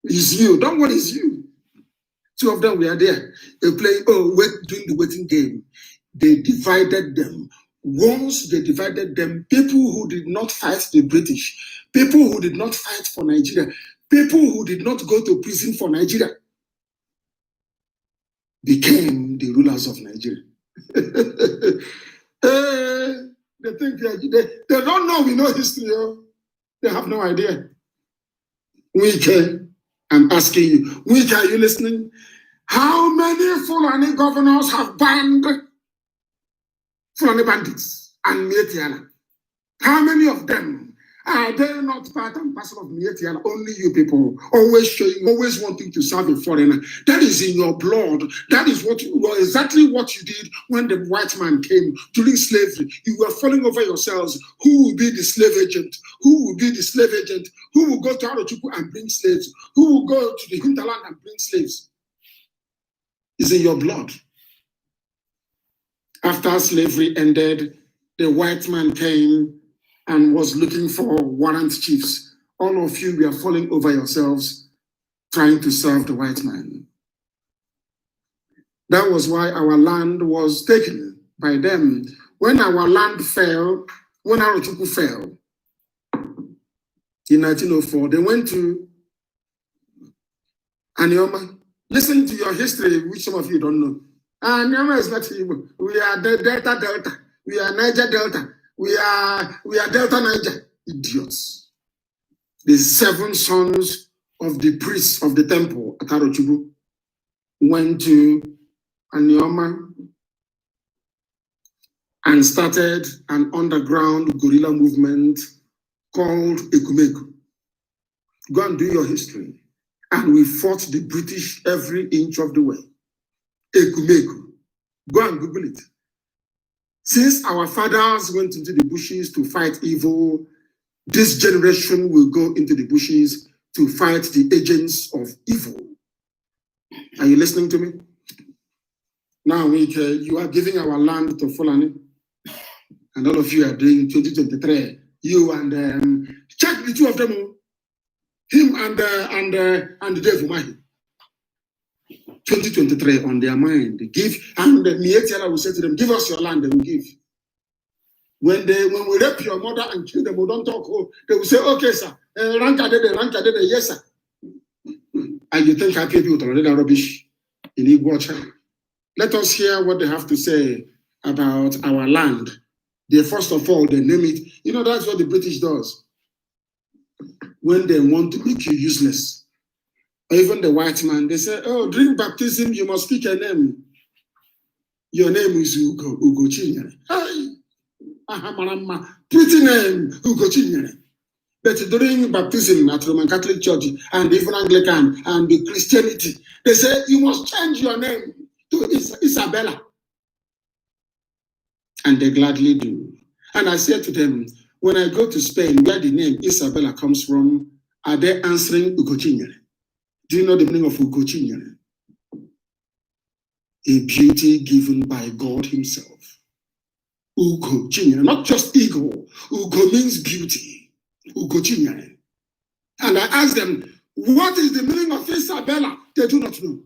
It's you. Don't worry, it's you. Two of them were there. They play, doing the waiting game. They divided them. Once they divided them, people who did not fight the British, people who did not fight for Nigeria, people who did not go to prison for Nigeria, became the rulers of Nigeria. They think they don't know we know history. They have no idea. Wike, I'm asking you, Wike, are you listening? How many Fulani governors have banned Fulani bandits and Metiana? How many of them Are they not part and parcel of Mietiala? Only you people always wanting to serve a foreigner. That is in your blood. That is exactly what you did when the white man came during slavery. You were falling over yourselves. Who will be the slave agent? Who will be the slave agent? Who will go to Arochukwu and bring slaves? Who will go to the hinterland and bring slaves? It's in your blood. After slavery ended, the white man came and was looking for warrant chiefs. All of you were falling over yourselves trying to serve the white man. That was why our land was taken by them. When our land fell, when Arochukwu fell in 1904, they went to Anioma. Listen to your history, which some of you don't know. Anioma is not Igbo. We are the Delta. We are Niger Delta. We are Delta Niger. Idiots. The 7 sons of the priests of the temple at Arochukwu went to Anioma and started an underground guerrilla movement called Ekumeku. Go and do your history. And we fought the British every inch of the way. Ekumeku. Go and Google it. Since our fathers went into the bushes to fight evil, this generation will go into the bushes to fight the agents of evil. Are you listening to me? Now, you are giving our land to Fulani, and all of you are doing 2023. You and check the two of them, him and Dave Umahi. 2023 on their mind. Give, and Mietiala will say to them, give us your land, they will give. When we rape your mother and kill them, we don't talk, they will say, okay, sir. Ranka, yes, sir. And you think happy people already rubbish in Igbo? Let us hear what they have to say about our land. First of all, they name it. You know, that's what the British does. When they want to make you useless. Or even the white man, they say, oh, during baptism, you must speak a name. Your name is Ugo Chinyere. Pretty name, Ugo Chinyere. But during baptism at Roman Catholic Church and even Anglican and the Christianity, they say, you must change your name to Isabella. And they gladly do. And I said to them, when I go to Spain, where the name Isabella comes from, are they answering Ugo Chinyere? Do you know the meaning of Ugo Chinyere? A beauty given by God himself. Ugo Chinyere, not just ego. Ugo means beauty. Ugo Chinyere. And I asked them, what is the meaning of Isabella? They do not know.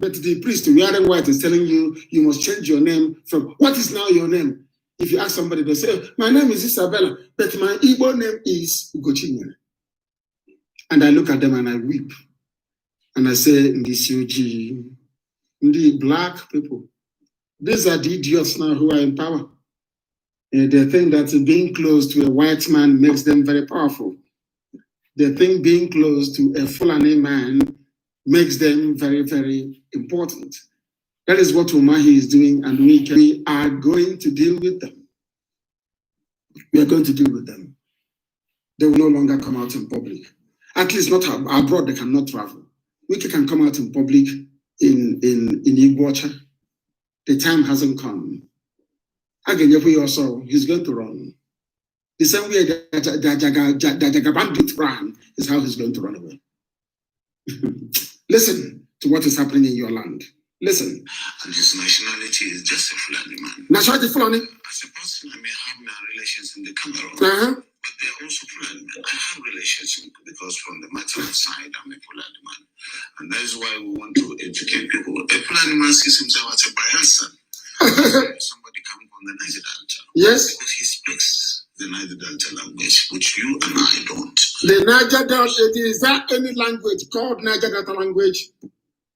But the priest wearing white is telling you, you must change your name from, what is now your name? If you ask somebody, they say, my name is Isabella, but my Igbo name is Ugo Chinyere. And I look at them and I weep. And I say, the black people, these are the idiots now who are in power. They think that being close to a white man makes them very powerful. They think being close to a Fulani man makes them very, very important. That is what Umahi is doing, and we are going to deal with them. We are going to deal with them. They will no longer come out in public. At least not abroad, they cannot travel. We can come out in public in Igbocha. The time hasn't come. Again, also, he's going to run. The same way that the bandit ran is how he's going to run away. Listen to what is happening in your land. Listen. And his nationality is just a Fulani man. Nationality Fulani? As a person, I may have my relations in the Cameroon. But they're also Fulani men. I have relations because from the maternal side, I'm a Fulani man. And that is why we want to educate people. A Fulani man sees himself as a Bayelsa. Somebody coming from the Niger Delta. Yes. Because he speaks the Niger Delta language, which you and I don't. The Niger Delta, is that any language called Niger Delta language?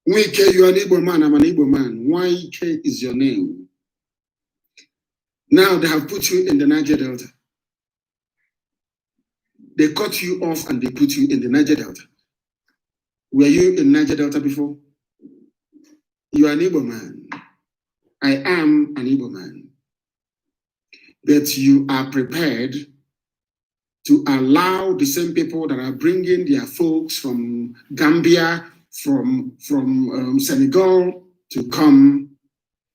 Wike, you are an Igbo man, I'm an Igbo man. Wike is your name. Now they have put you in the Niger Delta. They cut you off and they put you in the Niger Delta. Were you in Niger Delta before? You are an Igbo man. I am an Igbo man. But you are prepared to allow the same people that are bringing their folks from Gambia, from Senegal, to come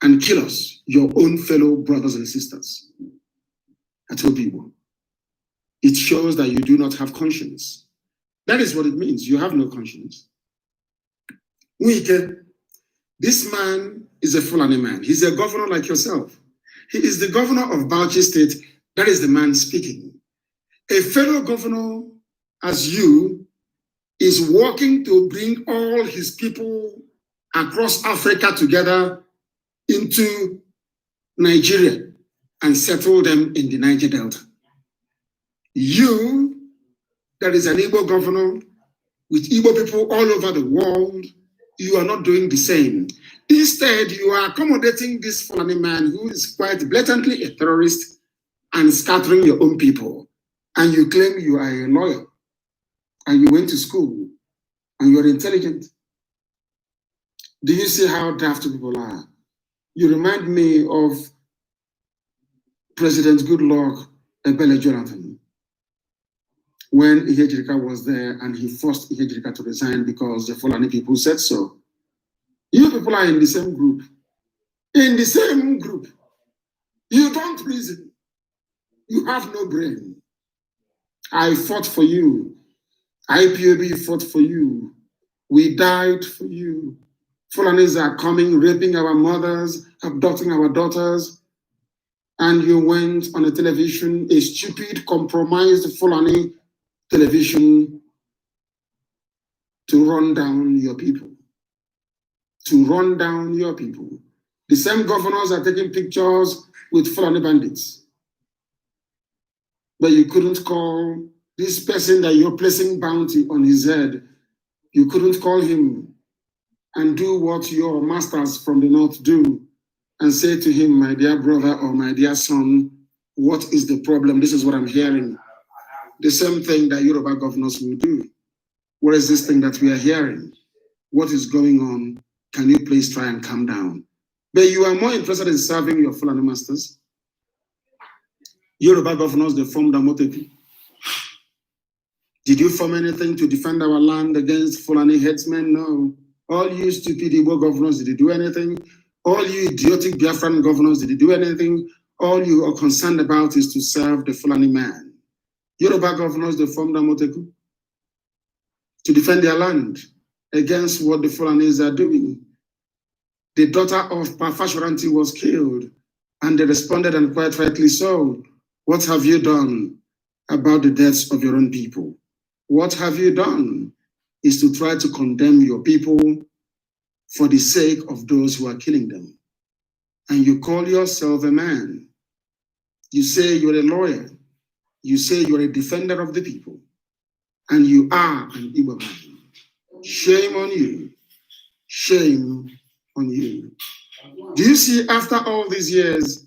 and kill us, your own fellow brothers and sisters. I told you, it shows that you do not have conscience. That is what it means. You have no conscience. Wike, this man is a Fulani man. He's a governor like yourself. He is the governor of Bauchi State. That is the man speaking. A fellow governor as you is working to bring all his people across Africa together into Nigeria and settle them in the Niger Delta. You, that is an Igbo governor with Igbo people all over the world, you are not doing the same. Instead, you are accommodating this Fulani man who is quite blatantly a terrorist and scattering your own people. And you claim you are a lawyer and you went to school and you're intelligent. Do you see how daft people are? You remind me of President Goodluck Ebele Jonathan when Ihejirika was there and he forced Ihejirika to resign because the Fulani people said so. You people are in the same group. In the same group. You don't reason. You have no brain. I fought for you. IPOB fought for you. We died for you. Fulanis are coming, raping our mothers, abducting our daughters. And you went on a television, a stupid, compromised Fulani television to run down your people. To run down your people. The same governors are taking pictures with Fulani bandits. But you couldn't call this person that you're placing bounty on his head, you couldn't call him and do what your masters from the north do and say to him, my dear brother or my dear son, what is the problem? This is what I'm hearing. The same thing that Yoruba governors will do. What is this thing that we are hearing? What is going on? Can you please try and calm down? But you are more interested in serving your Fulani masters. Yoruba governors, they formed Amotepi. Did you form anything to defend our land against Fulani headsmen? No. All you stupid Igbo governors, did you do anything? All you idiotic Biafran governors, did you do anything? All you are concerned about is to serve the Fulani man. Yoruba governors, they formed Amoteku to defend their land against what the Fulanis are doing. The daughter of Pafashoranti was killed, and they responded, and quite rightly so. What have you done about the deaths of your own people? What have you done is to try to condemn your people for the sake of those who are killing them. And you call yourself a man. You say you're a lawyer. You say you're a defender of the people. And you are an Igbo man. Shame on you. Shame on you. Do you see after all these years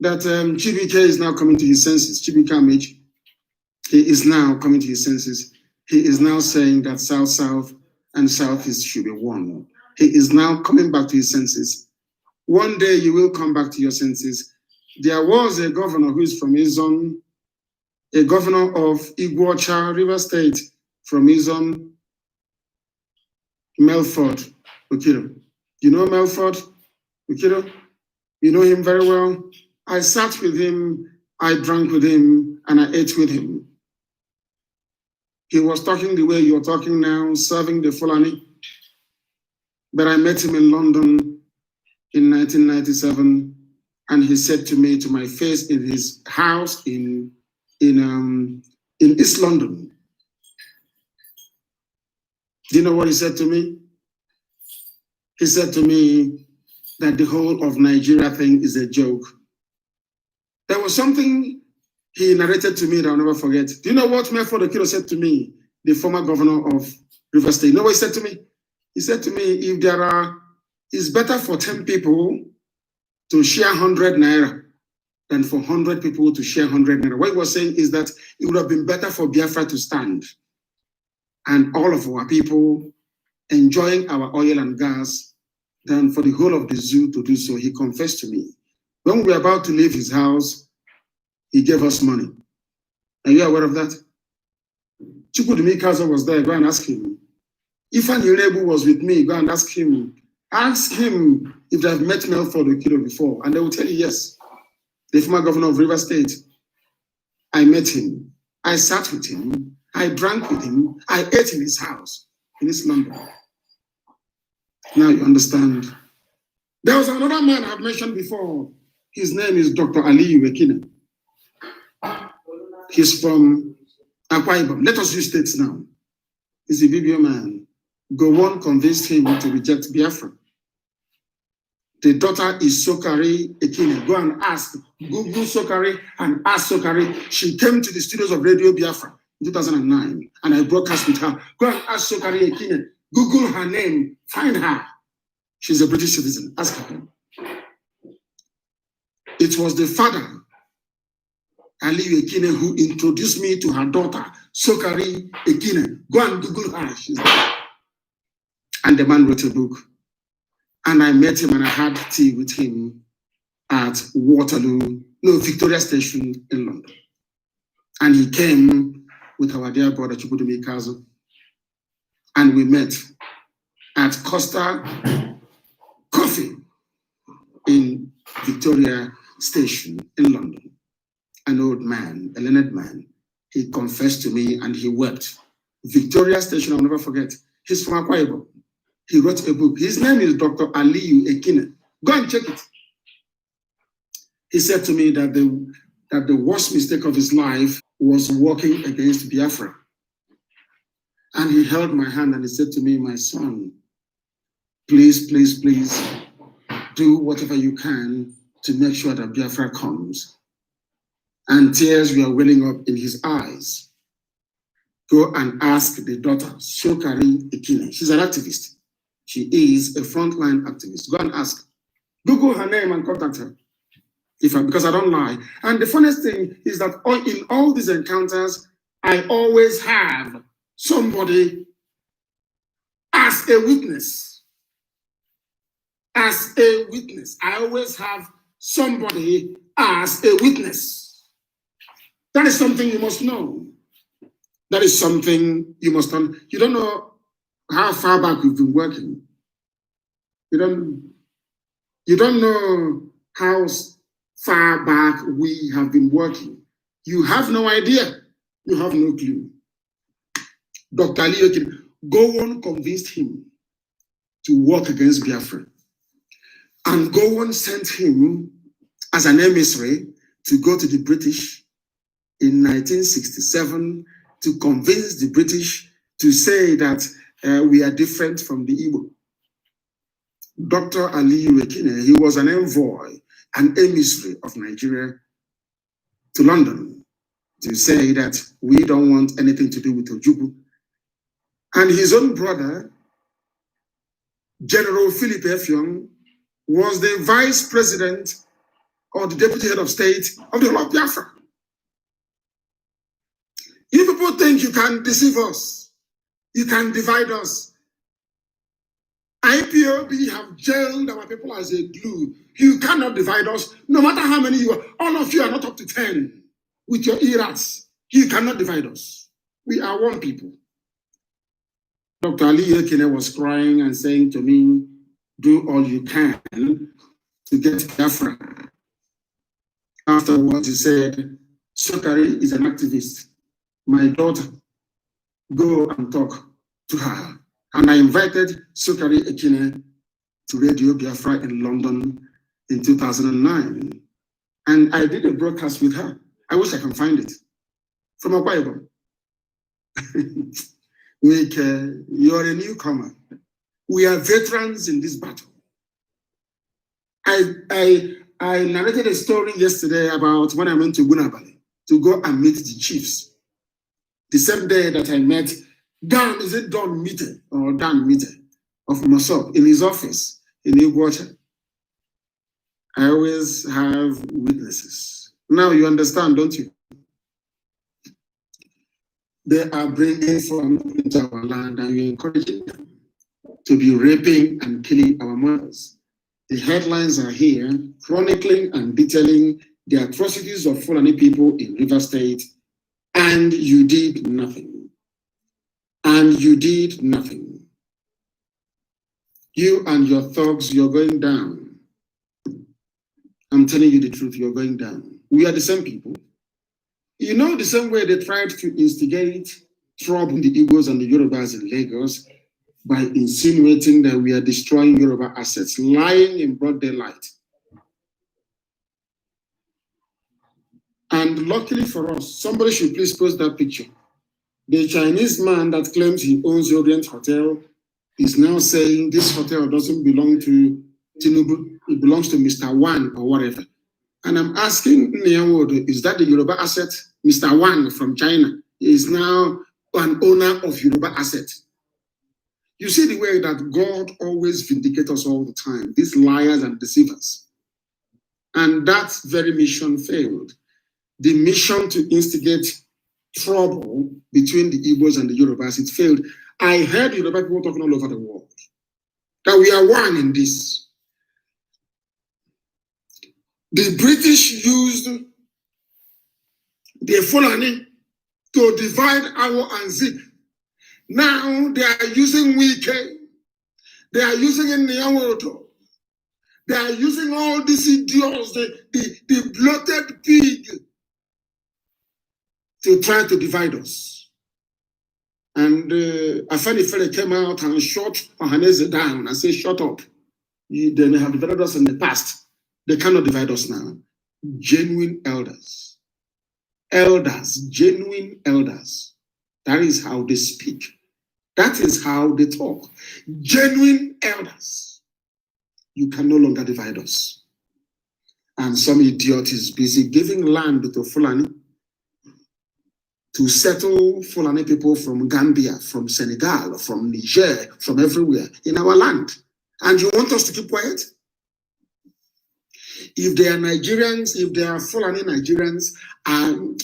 that Chibike is now coming to his senses? Chibike Amich, he is now coming to his senses. He is now saying that South and Southeast should be one. He is now coming back to his senses. One day you will come back to your senses. There was a governor who is from Izon, a governor of Iguacha River State from Izon, Melford Ukiro. You know Melford Ukiro? You know him very well. I sat with him, I drank with him, and I ate with him. He was talking the way you're talking now, serving the Fulani. But I met him in London in 1997, and he said to me, to my face, in his house in East London. Do you know what he said to me? He said to me that the whole of Nigeria thing is a joke. There was something he narrated to me that I'll never forget. Do you know what Melford Okiro said to me, the former governor of River State? You know what he said to me? He said to me, if there are, it's better for 10 people to share 100 naira than for 100 people to share 100 naira. What he was saying is that it would have been better for Biafra to stand and all of our people enjoying our oil and gas than for the whole of the zoo to do so. He confessed to me. When we were about to leave his house, he gave us money. Are you aware of that? Chukwudumi Kazo was there. Go and ask him. Ifan Irebu was with me. Go and ask him. Ask him if they have met Melford Okido before, and they will tell you yes. The former governor of Rivers State. I met him. I sat with him. I drank with him. I ate in his house in East London. Now you understand. There was another man I've mentioned before. His name is Dr. Aliyu Ekine. He's from Akwa Ibom. Let us use states now. He's a BBO man. Gowon convinced him to reject Biafra. The daughter is Sokari Ekine. Go and ask. Google Sokari and ask Sokari. She came to the studios of Radio Biafra in 2009, and I broadcast with her. Go and ask Sokari Ekine. Google her name. Find her. She's a British citizen. Ask her. It was the father, Aliyu Ekine, who introduced me to her daughter, Sokari Ekine. Go and Google her. She's there. And the man wrote a book. And I met him and I had tea with him at Victoria Station in London. And he came with our dear brother Chukwudumi Kazo. And we met at Costa Coffee in Victoria Station in London. An old man, a learned man, he confessed to me and he wept. Victoria Station, I'll never forget. He's from Akwa Ibom. He wrote a book. His name is Dr. Aliyu Ekine. Go and check it. He said to me that the worst mistake of his life was working against Biafra. And he held my hand and he said to me, my son, please, please, please, do whatever you can to make sure that Biafra comes. And tears were welling up in his eyes. Go and ask the daughter, Sokari Ekine. She's an activist. She is a frontline activist. Go and ask. Google her name and contact her. Because I don't lie. And the funniest thing is that in all these encounters, I always have somebody as a witness. As a witness. I always have somebody as a witness. That is something you must know. That is something you must know. You don't know how far back we've been working. You don't know how far back we have been working. You have no idea. You have no clue. Dr. Aliyu Gowon convinced him to work against Biafra. And Gowon sent him as an emissary to go to the British in 1967 to convince the British to say that we are different from the Igbo. Dr. Aliyu Ekine, he was an envoy, an emissary of Nigeria to London to say that we don't want anything to do with Ojukwu. And his own brother, General Philip Effiong, was the vice president or the deputy head of state of the whole of Biafra. You people think you can deceive us, you can divide us. IPOB have jailed our people as a glue. You cannot divide us, no matter how many you are. All of you are not up to 10 with your erats. You cannot divide us. We are one people. Dr. Aliyu Ekine was crying and saying to me, do all you can to get Biafra. Afterwards, he said, Sokari is an activist. My daughter, go and talk to her. And I invited Sokari Ekine to Radio Biafra in London in 2009. And I did a broadcast with her. I wish I can find it. From Akwa Ibom. You're a newcomer. We are veterans in this battle. I narrated a story yesterday about when I went to Bunabali to go and meet the chiefs. The same day that I met Dan, is it Don Mite or Dan Mite of Mosop in his office in Iguacha. I always have witnesses. Now you understand, don't you? They are bringing from into our land and we're encouraging them to be raping and killing our mothers. The headlines are here, chronicling and detailing the atrocities of Fulani people in River State And you did nothing. And you did nothing. You and your thugs, you're going down. I'm telling you the truth, you're going down. We are the same people. You know, the same way they tried to instigate trouble in the Igbos and the Yorubas in Lagos by insinuating that we are destroying Yoruba assets, lying in broad daylight. And luckily for us, somebody should please post that picture. The Chinese man that claims he owns Orient Hotel is now saying this hotel doesn't belong to Tinubu, it belongs to Mr. Wan or whatever. And I'm asking Nyawodo, is that the Yoruba asset? Mr. Wan from China is now an owner of Yoruba asset. You see the way that God always vindicates us all the time, these liars and deceivers. And that very mission failed. The mission to instigate trouble between the Igbos and the Yorubas, it failed. I heard Yoruba people talking all over the world that we are one in this. The British used the Fulani to divide Awo and Zik. Now they are using Wike, they are using Nyawodo, they are using all these idiots, the bloated pig, to try to divide us. And Afeni Fele came out and shot Ohaneze down and said, shut up. They have divided us in the past. They cannot divide us now. Genuine elders. Elders, genuine elders. That is how they speak. That is how they talk. Genuine elders. You can no longer divide us. And some idiot is busy giving land to Fulani to settle Fulani people from Gambia, from Senegal, from Niger, from everywhere in our land. And you want us to keep quiet? If they are Nigerians, if they are Fulani Nigerians, and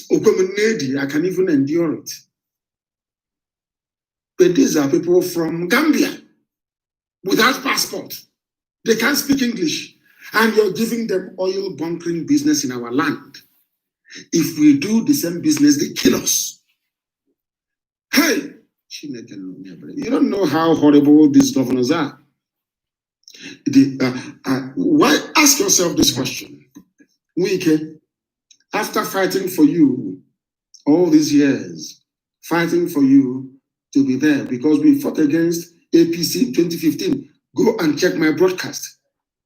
I can even endure it. But these are people from Gambia without passport. They can't speak English. And you're giving them oil bunkering business in our land. If we do the same business, they kill us. Hey, you don't know how horrible these governors are. Why ask yourself this question? Wike, after fighting for you all these years, fighting for you to be there, because we fought against APC in 2015. Go and check my broadcast.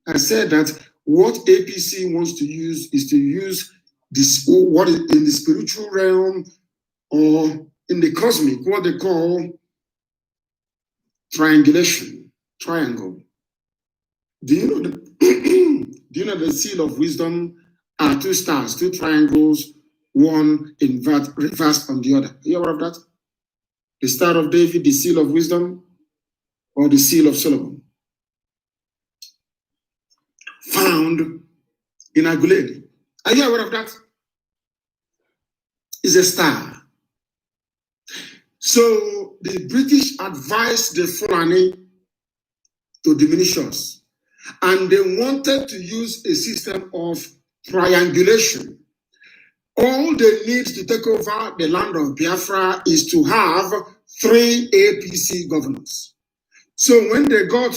I said that what APC wants to use is to use this, what is in the spiritual realm or in the cosmic, what they call triangulation, triangle. Do you know the seal of wisdom are two stars, two triangles, one reversed on the other? Are you aware of that? The Star of David, the seal of wisdom, or the seal of Solomon? Found in Aguledi. Are you aware of that? It's a star. So the British advised the Fulani to diminish us. And they wanted to use a system of triangulation. All they need to take over the land of Biafra is to have 3 APC governors. So when they got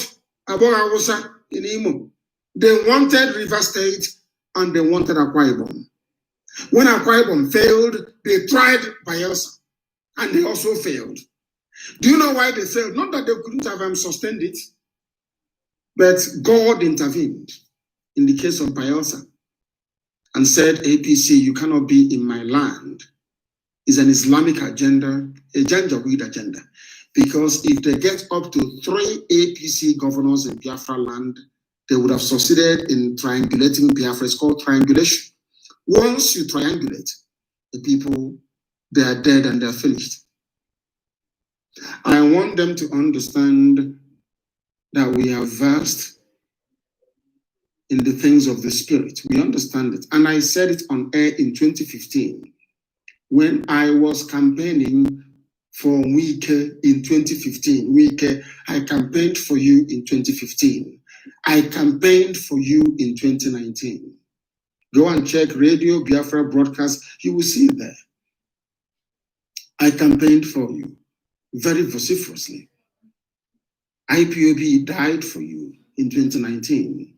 Abogawosa in Imo, they wanted River State and they wanted Akwa Ibom. When Akwa Ibom failed, they tried Bayelsa and they also failed. Do you know why they failed? Not that they couldn't have sustained it, but God intervened in the case of Bayelsa and said, APC, you cannot be in my land. It's an Islamic agenda, a Janjaweed agenda. Because if they get up to 3 APC governors in Biafra land, they would have succeeded in triangulating Biafra. It's called triangulation. Once you triangulate the people, they are dead and they're finished. I want them to understand that we are versed in the things of the spirit. We understand it. And I said it on air in 2015 when I was campaigning for Wike in 2015. Wike, I campaigned for you in 2015. I campaigned for you in 2019. Go and check Radio Biafra broadcast. You will see it there. I campaigned for you very vociferously. IPOB died for you in 2019.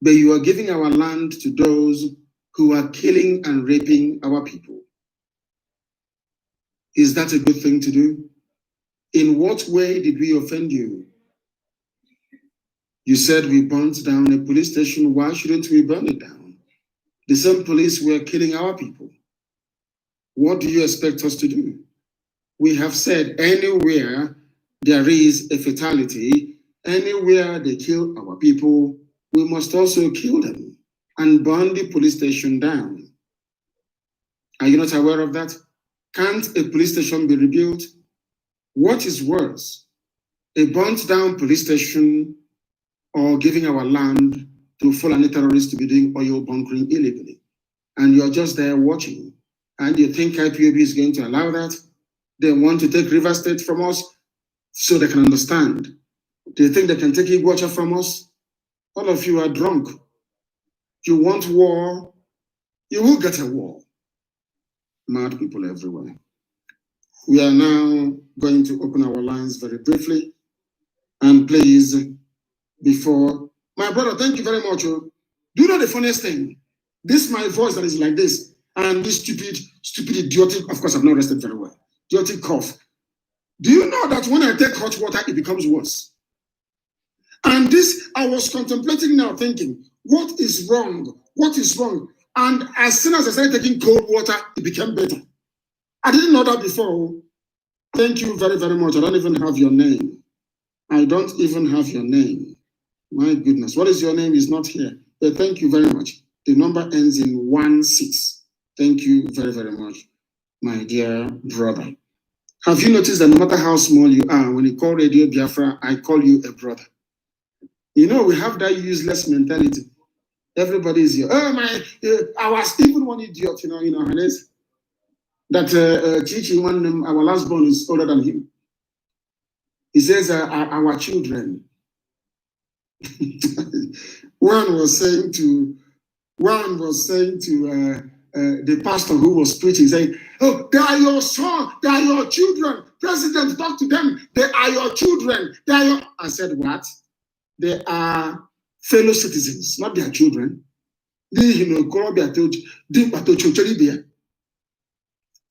But you are giving our land to those who are killing and raping our people. Is that a good thing to do? In what way did we offend you? You said we burnt down a police station. Why shouldn't we burn it down? The same police were killing our people. What do you expect us to do? We have said anywhere there is a fatality, anywhere they kill our people, we must also kill them and burn the police station down. Are you not aware of that? Can't a police station be rebuilt? What is worse, a burnt down police station or giving our land to Fulani terrorists to be doing oil bunkering illegally? And you're just there watching. And you think IPOB is going to allow that? They want to take River State from us so they can understand. Do you think they can take Iguacha from us? All of you are drunk. You want war, you will get a war. Mad people everywhere. We are now going to open our lines very briefly. And please, before, my brother, thank you very much. Do you know the funniest thing? This my voice that is like this, and this stupid, idiotic, of course I've not rested very well, idiotic cough. Do you know that when I take hot water, it becomes worse? And this, I was contemplating now, thinking, what is wrong? What is wrong? And as soon as I started taking cold water, it became better. I didn't know that before. Thank you very, very much. I don't even have your name. I don't even have your name. My goodness. What is your name? Is not here. But thank you very much. The number ends in 16. Thank you very, very much, my dear brother. Have you noticed that no matter how small you are, when you call Radio Biafra, I call you a brother? You know, we have that useless mentality. Everybody is here. Oh, I was even one idiot, Hannes, that Chichi, our last born, is older than him. He says, our children. One was saying to the pastor who was preaching, saying, oh, they are your son, they are your children. President, talk to them. They are your children. They are your... I said, what? They are fellow citizens, not their children.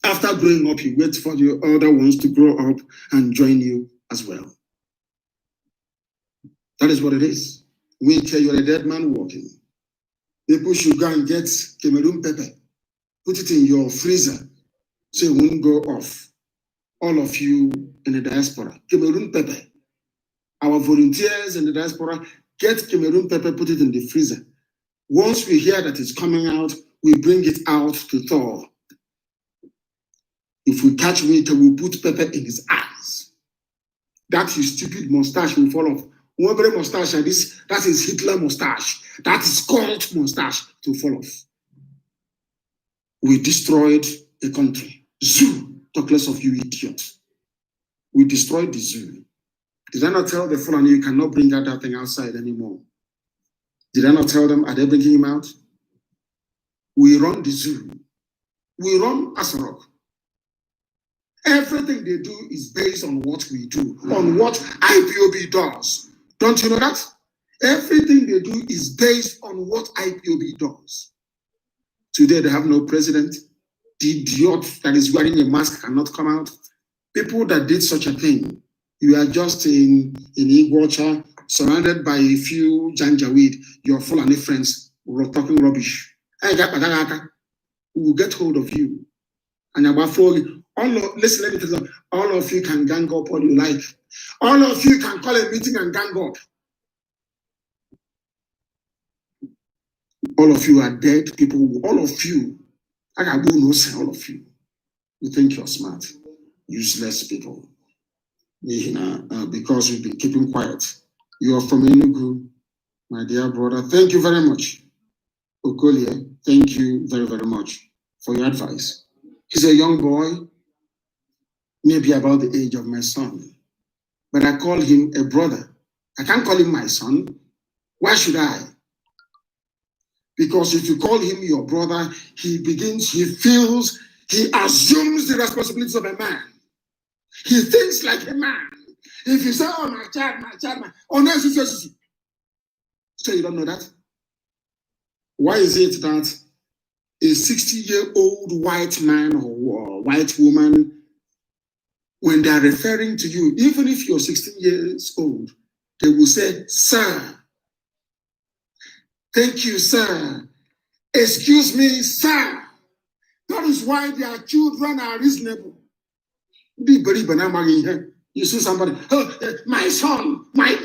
After growing up, you wait for the other ones to grow up and join you as well. That is what it is. We tell you're a dead man walking. People should go and get Cameroon pepper, put it in your freezer so it won't go off. All of you in the diaspora, Cameroon pepper. Our volunteers in the diaspora, get Cameroon pepper, put it in the freezer. Once we hear that it's coming out, we bring it out to thaw. If we catch Winter, we'll put pepper in his eyes. That his stupid mustache will fall off. Whoever mustache, that is Hitler mustache. That is cult mustache to fall off. We destroyed a country. Zoo, talk less of you idiots. We destroyed the zoo. Did I not tell the Fulani you cannot bring out that thing outside anymore? Did I not tell them, are they bringing him out? We run the zoo. We run Asarok. Everything they do is based on what we do, on what IPOB does. Don't you know that? Everything they do is based on what IPOB does. Today they have no president. The idiot that is wearing a mask cannot come out. People that did such a thing, you are just in Iguacha, surrounded by a few Janjaweed, your Fulani friends who are talking rubbish. We will get hold of you. And listen, let me tell you, all of you can gang up all you like. All of you can call a meeting and gang up. All of you are dead people. All of you. I got no say all of you. You think you're smart. Useless people. Because you've been keeping quiet. You are from Enugu, my dear brother. Thank you very much. Okolie, thank you very, very much for your advice. He's a young boy, maybe about the age of my son. But I call him a brother. I can't call him my son. Why should I? Because if you call him your brother, he feels He assumes the responsibilities of a man. He thinks like a man. If you say, oh, my child, oh, no, so you don't know that? Why is it that a 60-year-old white man or white woman, when they are referring to you, even if you're 16 years old, they will say, sir. Thank you, sir. Excuse me, sir. That is why their children are reasonable. You see somebody, oh, my son, my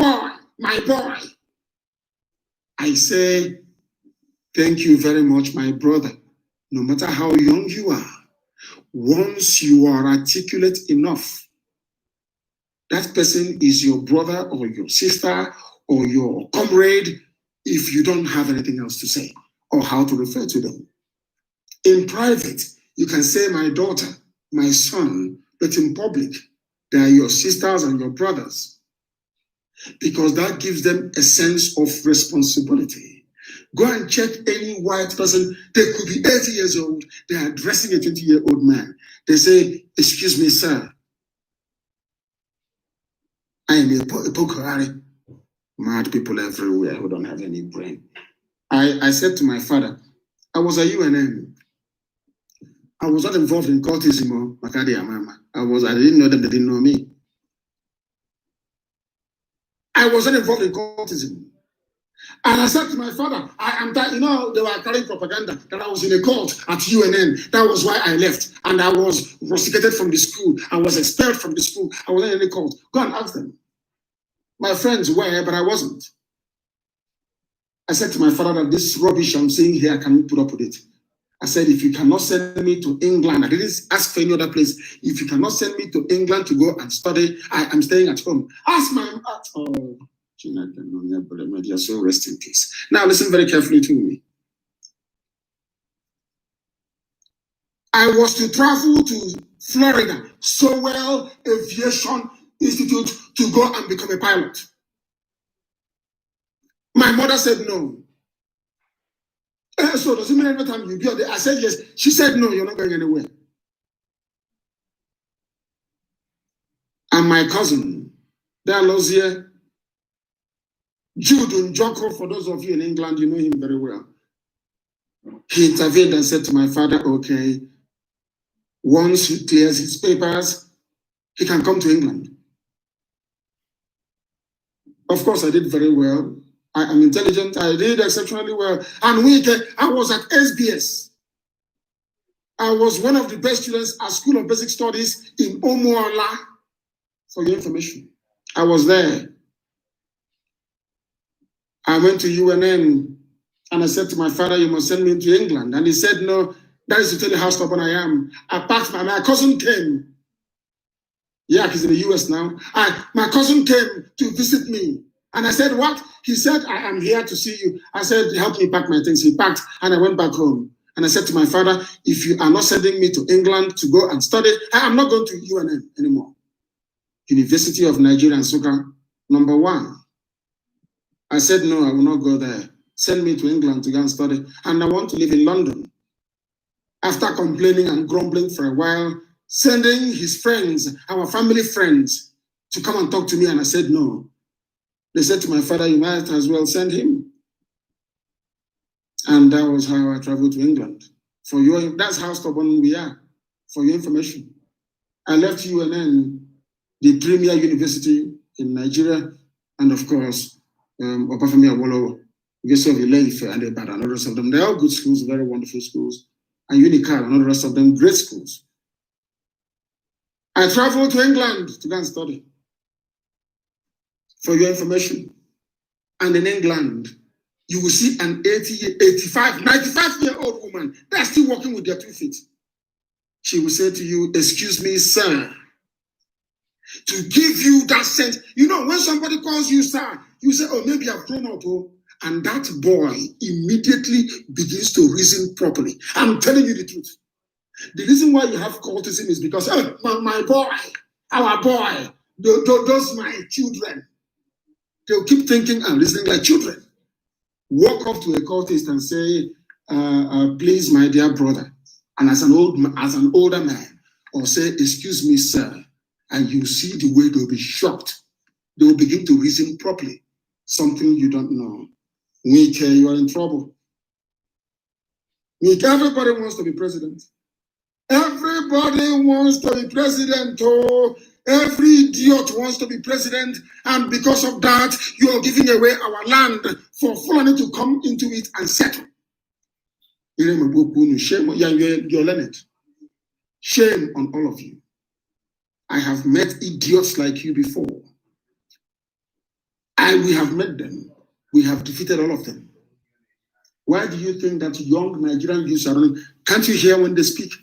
boy. I say, thank you very much, my brother. No matter how young you are, once you are articulate enough, that person is your brother or your sister or your comrade if you don't have anything else to say or how to refer to them. In private, you can say my daughter, my son, but in public, they are your sisters and your brothers because that gives them a sense of responsibility. Go and check any white person. They could be 80 years old. They are addressing a 20-year-old man. They say, excuse me, sir. I am a Pokhari. Mad people everywhere who don't have any brain. I said to my father, I was a UNM. I was not involved in cultism. I didn't know them, they didn't know me. I was not involved in cultism. And I said to my father, they were carrying propaganda that I was in a cult at UNN. That was why I left. And I was rusticated from the school. I was expelled from the school. I wasn't in any cult. Go and ask them. My friends were, but I wasn't. I said to my father that this rubbish I'm saying here, can we put up with it? I said, if you cannot send me to England, I didn't ask for any other place. If you cannot send me to England to go and study, I am staying at home. Ask my... So rest in peace. Now listen very carefully to me. I was to travel to Florida, Sowell Aviation Institute, to go and become a pilot. My mother said no. So does it mean every time you go there? I said yes. She said no, you're not going anywhere. And my cousin, Dalosier, Jude Njoko, for those of you in England, you know him very well. He intervened and said to my father, okay, once he clears his papers, he can come to England. Of course, I did very well. I am intelligent. I did exceptionally well. And I was at SBS. I was one of the best students at School of Basic Studies in Omuala, for your information. I was there. I went to UNN and I said to my father, you must send me to England. And he said, no, that is to tell you how stubborn I am. I packed my cousin came. Yeah, he's in the US now. My cousin came to visit me. And I said, what? He said, I am here to see you. I said, help me pack my things. He packed and I went back home. And I said to my father, if you are not sending me to England to go and study, I am not going to UNN anymore. University of Nigeria, Nsukka, #1. I said, no, I will not go there. Send me to England to go and study. And I want to live in London. After complaining and grumbling for a while, sending his friends, our family friends, to come and talk to me. And I said, no. They said to my father, you might as well send him. And that was how I traveled to England. That's how stubborn we are, for your information. I left UNN, the premier university in Nigeria, and of course, Obafemi Awolowo, University of Ile-Ife, and Ibadan, and the rest of them. They're all good schools, very wonderful schools. And Unical, and all the rest of them, great schools. I traveled to England to go and study. For your information. And in England, you will see an 80, 85, 95-year-old woman that's still walking with their 2 feet. She will say to you, excuse me, sir. To give you that sense. You know, when somebody calls you sir, you say, oh, maybe I've grown up. Oh. And that boy immediately begins to reason properly. I'm telling you the truth. The reason why you have cultism is because, oh, my boy, our boy, those my children. They'll keep thinking and listening like children. Walk up to a cultist and say, please, my dear brother, and as an older man, or say, excuse me, sir, and you see the way they'll be shocked. They will begin to reason properly. Something you don't know. Wike, you are in trouble. Wike, everybody wants to be president. Everybody wants to be president. Oh, every idiot wants to be president. And because of that, you are giving away our land for Fulani to come into it and settle. Shame, you're learned. Shame on all of you. I have met idiots like you before. We have met them. We have defeated all of them. Why do you think that young Nigerian youths are running? Can't you hear when they speak?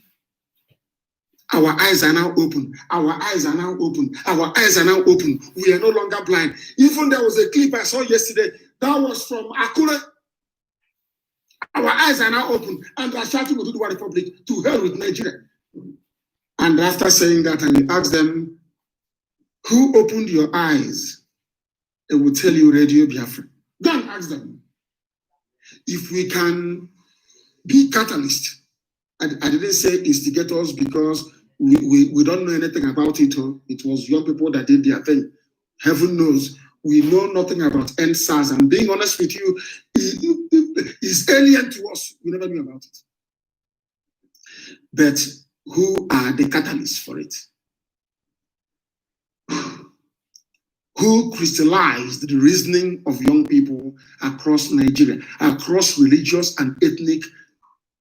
Our eyes are now open. Our eyes are now open. Our eyes are now open. We are no longer blind. Even there was a clip I saw yesterday that was from Akure. Our eyes are now open, and they are shouting to the Republic to hell with Nigeria. And after saying that, and you ask them, who opened your eyes? They will tell you Radio Biafra. Go and ask them. If we can be catalyst, I didn't say instigators because we don't know anything about it. It was young people that did their thing. Heaven knows, we know nothing about NSAS. And being honest with you, it's alien to us. We never knew about it. But who are the catalysts for it? Who crystallized the reasoning of young people across Nigeria, across religious and ethnic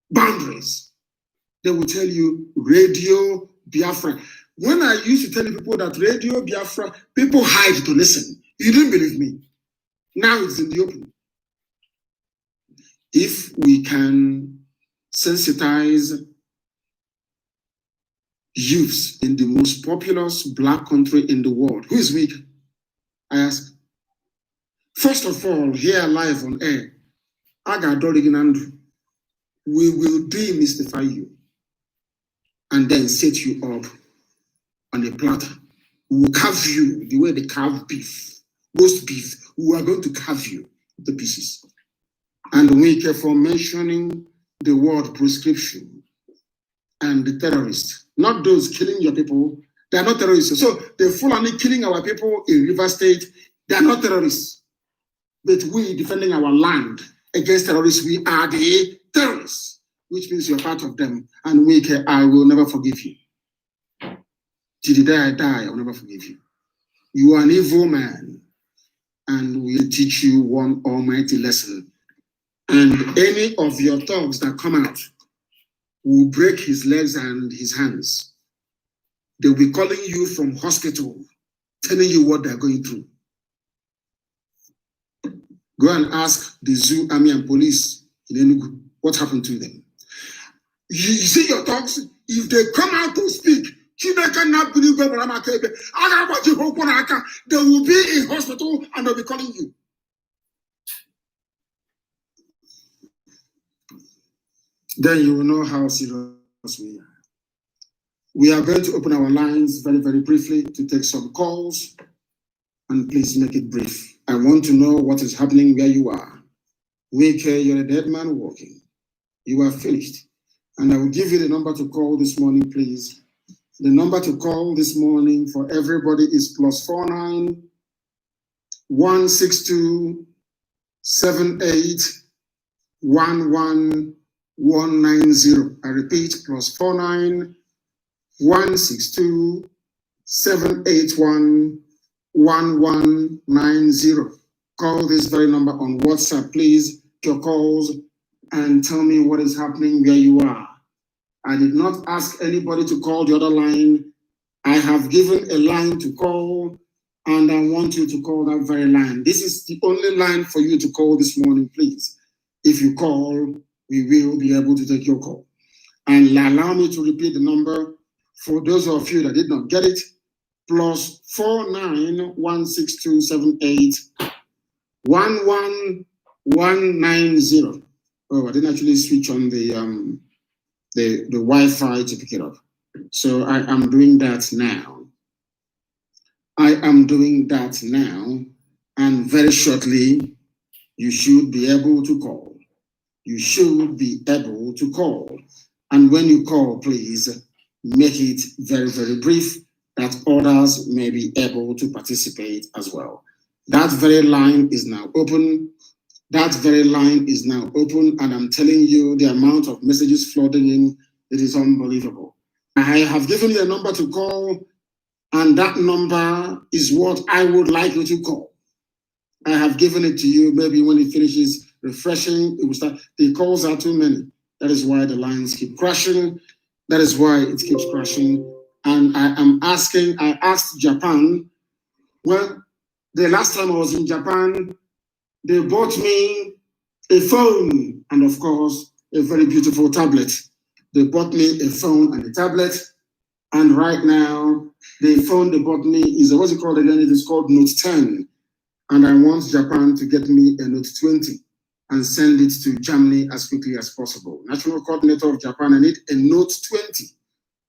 boundaries? They will tell you Radio Biafra. When I used to tell people that Radio Biafra, people hide to listen. You didn't believe me. Now it's in the open. If we can sensitize youths in the most populous black country in the world, who is weak? I ask. First of all, here live on air, we will demystify you and then set you up on a platter. We will carve you the way they carve beef, roast beef. We are going to carve you to pieces. And we care for mentioning the word prescription and the terrorists, not those killing your people. They are not terrorists. So the Fulani killing our people in River State, they are not terrorists. But we defending our land against terrorists, we are the terrorists, which means you're part of them. And we care, I will never forgive you. Till the day I die, I will never forgive you. You are an evil man, and we'll teach you one almighty lesson. And any of your thugs that come out will break his legs and his hands. They'll be calling you from hospital, telling you what they're going through. Go and ask the zoo, army, and police in Enugu what happened to them. You see your thugs, if they come out to speak, they will be in hospital and they'll be calling you. Then you will know how serious we are. We are going to open our lines very, very briefly to take some calls, and please make it brief. I want to know what is happening where you are. Wake, you're a dead man walking. You are finished. And I will give you the number to call this morning, please. The number to call this morning for everybody is +49 162 78 11190. I repeat, +49 162 781 1190. Call this very number on WhatsApp, please. Your calls and tell me what is happening where you are. I did not ask anybody to call the other line. I have given a line to call, and I want you to call that very line. This is the only line for you to call this morning, please. If you call, we will be able to take your call. And allow me to repeat the number for those of you that did not get it. +49 162 78 11190. Oh, I didn't actually switch on the Wi-Fi to pick it up. So I am doing that now. And very shortly, you should be able to call. You should be able to call. And when you call, please make it very, very brief, that others may be able to participate as well. That very line is now open. That very line is now open, and I'm telling you, the amount of messages flooding in, it is unbelievable. I have given you a number to call, and that number is what I would like you to call. I have given it to you. Maybe when it finishes refreshing, it will start. The calls are too many. That is why the lines keep crashing. That is why it keeps crashing. And I asked Japan, well, the last time I was in Japan, they bought me a phone and, of course, a very beautiful tablet. They bought me a phone and a tablet. And right now, the phone they bought me is, what's it called again? It is called Note 10. And I want Japan to get me a Note 20 and send it to Germany as quickly as possible. National coordinator of Japan, I need a Note 20.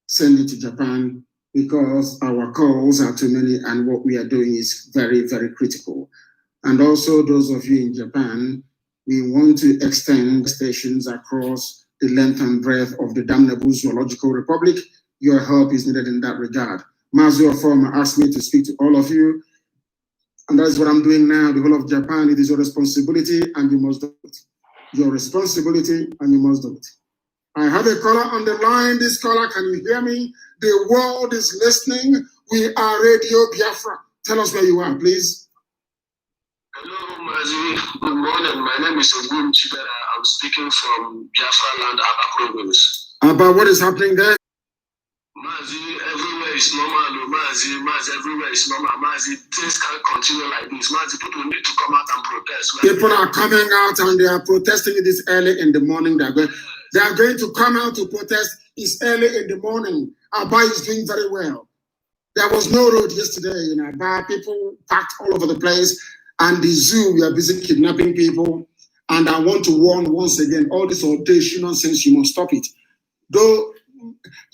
Send it to Japan because our calls are too many and what we are doing is very, very critical. And also those of you in Japan, we want to extend stations across the length and breadth of the damnable zoological republic. Your help is needed in that regard. MAZI Ofoma asked me to speak to all of you. And that's what I'm doing now. The whole of Japan, it is your responsibility and you must do it. Your responsibility and you must do it. I have a caller on the line. This caller, can you hear me? The world is listening. We are Radio Biafra. Tell us where you are, please. Hello, Mazi. Good morning. My name is Ogum Chibera. I'm speaking from Biafra land, Aba province. About what is happening there? Mazi, everywhere is normal. Mazi, everywhere is normal. Mazi, things can't continue like this. Mazi, people need to come out and protest. People are coming out and they are protesting this early in the morning. They are going to come out to protest. It's early in the morning. Aba is doing very well. There was no road yesterday in Aba. People packed all over the place. And the zoo, we are busy kidnapping people. And I want to warn once again, all this audacious nonsense, you must stop it. Though,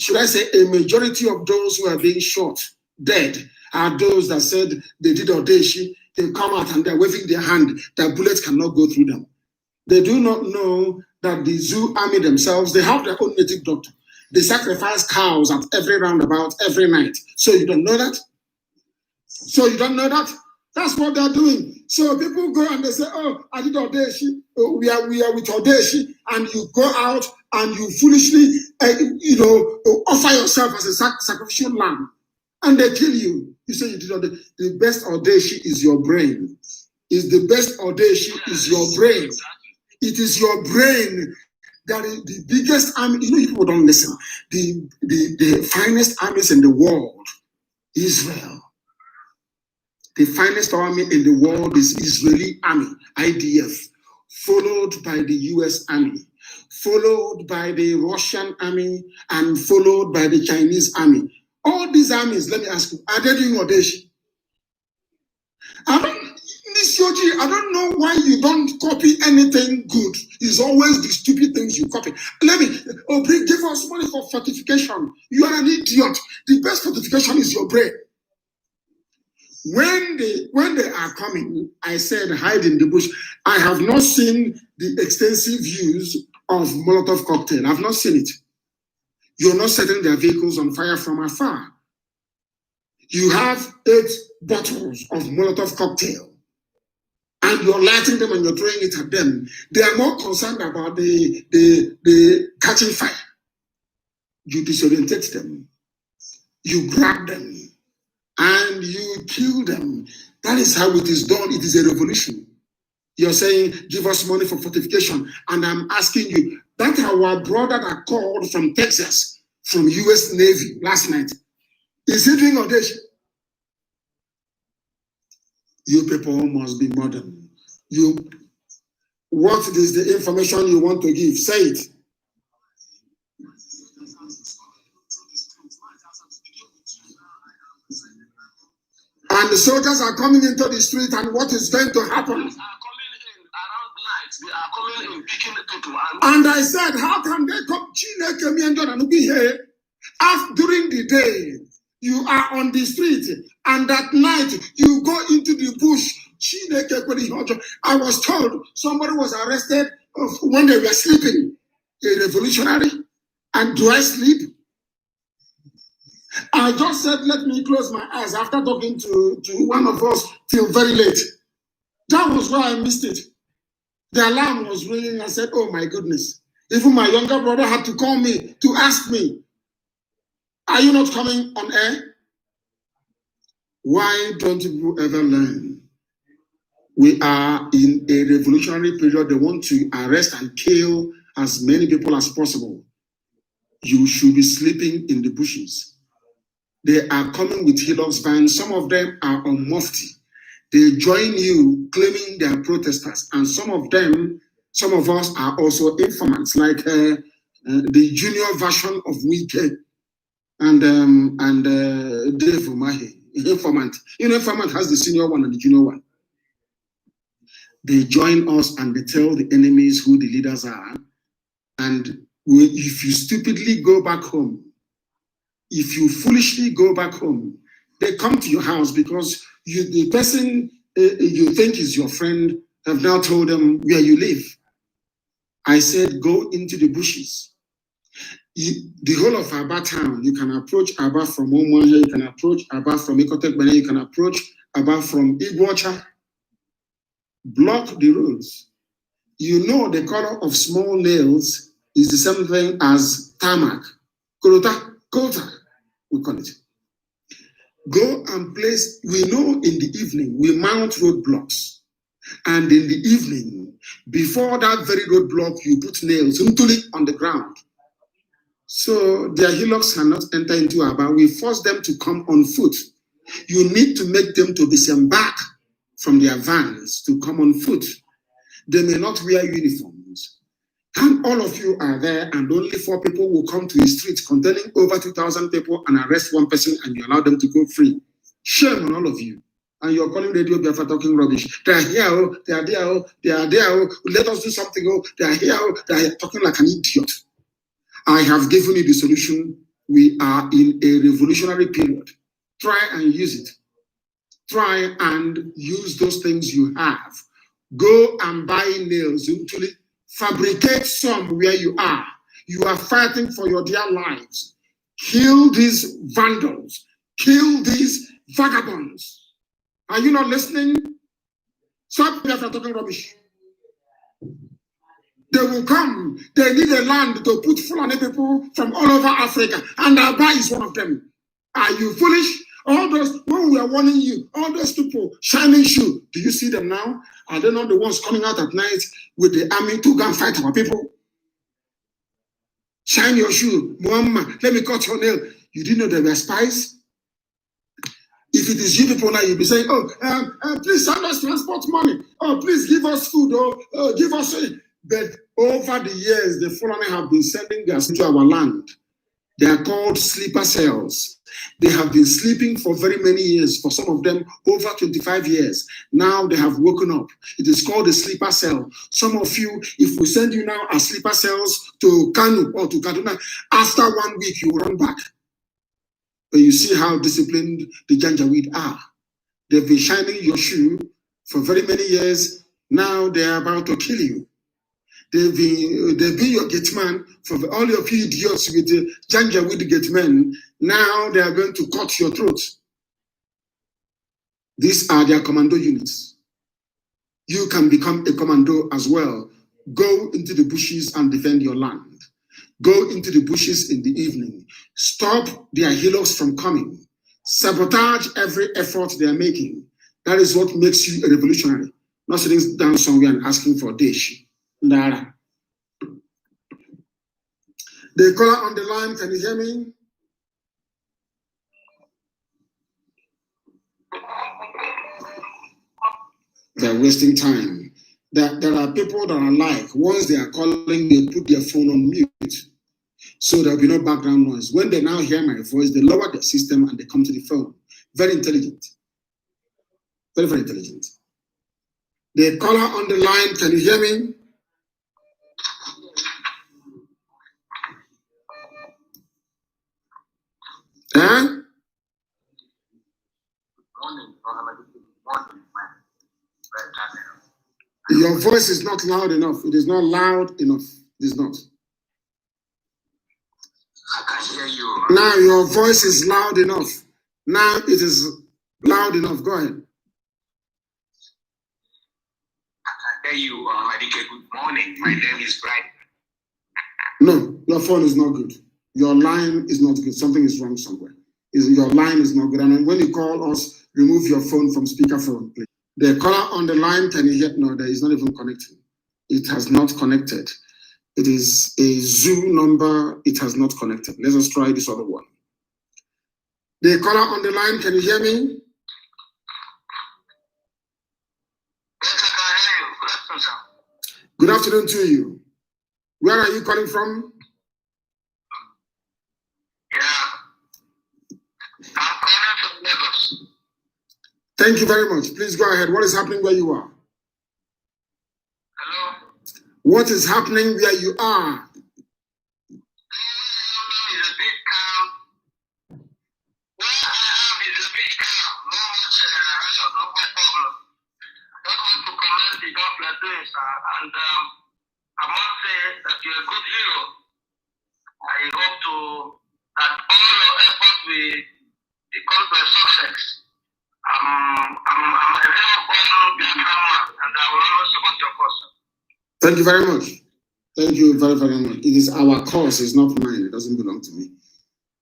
should I say, a majority of those who are being shot, dead, are those that said they did audacious. They come out and they're waving their hand, that bullets cannot go through them. They do not know that the zoo army themselves, they have their own native doctor. They sacrifice cows at every roundabout, every night. So you don't know that? So you don't know that? That's what they're doing. So people go and they say, oh, I did audacious. We are with audacious. And you go out and you foolishly, offer yourself as a sacrificial lamb. And they kill you. You say you did audacious. The best audacious is your brain. The best audacious is your brain. It is your brain that is the biggest army. You know, people don't listen. The finest armies in the world, Israel. The finest army in the world is Israeli army, IDF, followed by the US army, followed by the Russian army, and followed by the Chinese army. All these armies, let me ask you, are they doing audacious? I don't know why you don't copy anything good. It's always the stupid things you copy. Give us money for fortification. You are an idiot. The best fortification is your brain. When they are coming, I said, hide in the bush. I have not seen the extensive use of Molotov cocktail. I've not seen it. You're not setting their vehicles on fire from afar. You have 8 bottles of Molotov cocktail, and you're lighting them and you're throwing it at them. They are more concerned about the catching fire. You disorientate them. You grab them. And you kill them. That is how it is done. It is a revolution. You're saying, give us money for fortification. And I'm asking you, that our brother that called from Texas, from US Navy last night, is he doing audacious? You people must be modern. What is the information you want to give? Say it. And the soldiers are coming into the street, and what is going to happen? They are coming in around night. They are coming in, picking people. And I said, how can they come? During the day, you are on the street, and at night, you go into the bush. I was told somebody was arrested when they were sleeping. A revolutionary. And do I sleep? I just said, let me close my eyes after talking to one of us till very late. That was why I missed it. The alarm was ringing. I said, oh my goodness. Even my younger brother had to call me to ask me, are you not coming on air? Why don't you ever learn? We are in a revolutionary period. They want to arrest and kill as many people as possible. You should be sleeping in the bushes. They are coming with Hilux vans. Some of them are on Mufti. They join you claiming they are protesters. And some of them, some of us are also informants, like the junior version of Wike and Dave Umahi, informant. You know, informant has the senior one and the junior one. They join us and they tell the enemies who the leaders are. And if you stupidly go back home, if you foolishly go back home, they come to your house because the person you think is your friend have now told them where you live. I said, go into the bushes. The whole of Aba town, you can approach Aba from Omoahe, you can approach Aba from Ikotek Bene, you can approach Aba from Iguacha. Block the roads. You know the color of small nails is the same thing as tarmac. Kolota, we call it. Go and place, we know in the evening, we mount roadblocks. And in the evening, before that very roadblock, you put nails on the ground. So their Hilux cannot enter into Aba. We force them to come on foot. You need to make them to disembark from their vans to come on foot. They may not wear uniforms. And all of you are there, and only 4 people will come to a street containing over 2,000 people and arrest 1 person, and you allow them to go free. Shame on all of you. And you're calling Radio Biafra talking rubbish. They are here, oh, they are there, oh, they are there, oh, let us do something, oh, they are here, oh, they are talking like an idiot. I have given you the solution. We are in a revolutionary period. Try and use it. Try and use those things you have. Go and buy nails. Fabricate some where you are. You are fighting for your dear lives. Kill these vandals. Kill these vagabonds. Are you not listening? Stop after talking rubbish. They will come. They need a land to put Fulani people from all over Africa. And Aba is one of them. Are you foolish? All those, when we are warning you, all those people, shining shoe, do you see them now? Are they not the ones coming out at night with the army to go and fight our people? Shine your shoe, Muhammad, let me cut your nail. You didn't know they were spies? If it is you people now, you'll be saying, oh, please send us transport money. Oh, please give us food. Oh, give us. But over the years, the Fulani have been sending gas into our land. They are called sleeper cells. They have been sleeping for very many years, for some of them over 25 years. Now they have woken up. It is called a sleeper cell. Some of you, if we send you now as sleeper cells to KANU or to Kaduna, after 1 week you will run back. But you see how disciplined the Janjaweed are. They've been shining your shoe for very many years. Now they are about to kill you. They've been your gate man for all of you idiots with the Janjaweed gate men. Now they are going to cut your throat. These are their commando units. You can become a commando as well. Go into the bushes and defend your land. Go into the bushes in the evening. Stop their healers from coming. Sabotage every effort they are making. That is what makes you a revolutionary. Not sitting down somewhere and asking for a dish. Nara. The caller on the line, can you hear me? They're wasting time. There are people that are like, once they are calling, they put their phone on mute. So there'll be no background noise. When they now hear my voice, they lower the system and they come to the phone. Very intelligent. Very, very intelligent. The caller on the line, can you hear me? Huh? Your voice is not loud enough. It is not loud enough. It is not. Now your voice is loud enough. Now it is loud enough. Go ahead. I tell you, Madike, good morning. My name is Brian. No, your phone is not good. Your line is not good. Something is wrong somewhere. Your line is not good. And when you call us, remove your phone from speakerphone, please. The caller on the line, can you hear? No, there is not even connected. It has not connected. It is a Zoom number. It has not connected. Let us try this other one. The caller on the line, can you hear me? Yes, I can hear you. Good afternoon, sir. Good afternoon to you. Where are you calling from? Yeah. I'm calling from Lagos. Thank you very much. Please go ahead. What is happening where you are? Hello? What is happening where you are? Is a bit calm. Where I am is a bit calm. No much, no problem. I just want to commend the job you're doing, sir. And I must say that you're a good hero. I hope that all your efforts will come to a success. I'm a real born Biafran man, and I will always support your cause. Thank you very much. Thank you very, very much. It is our cause, it's not mine. It doesn't belong to me.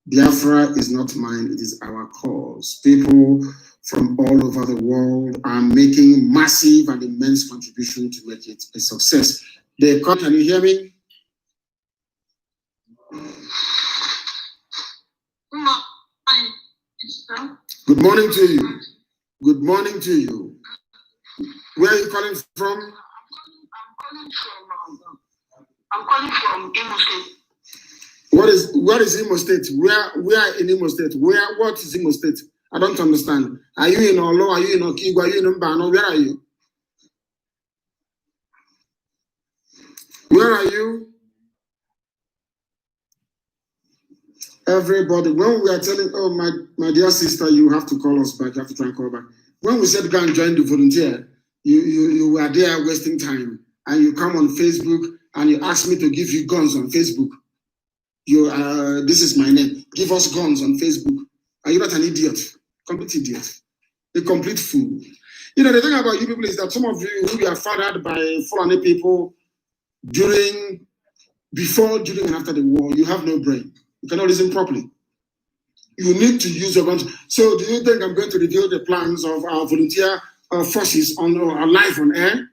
Biafra is not mine, it is our cause. People from all over the world are making massive and immense contribution to make it a success. Can you hear me? Good morning to you. Good morning to you. Where are you calling from? I'm calling from Imo State. What is Imo State? Where in Imo State? What is Imo State? I don't understand. Are you in Olo? Are you in Okigwa? Are you in Mbano? Where are you? Where are you? Everybody, when we are telling, oh, my dear sister, you have to call us back, you have to try and call back. When we said go and join the volunteer, you were there wasting time. And you come on Facebook and you ask me to give you guns on Facebook. This is my name. Give us guns on Facebook. Are you not an idiot? Complete idiot. A complete fool. You know, the thing about you people is that some of you who were fathered by Fulani people before, during, and after the war, you have no brain. You cannot reason properly. You need to use your guns. So do you think I'm going to reveal the plans of our volunteer forces live on air?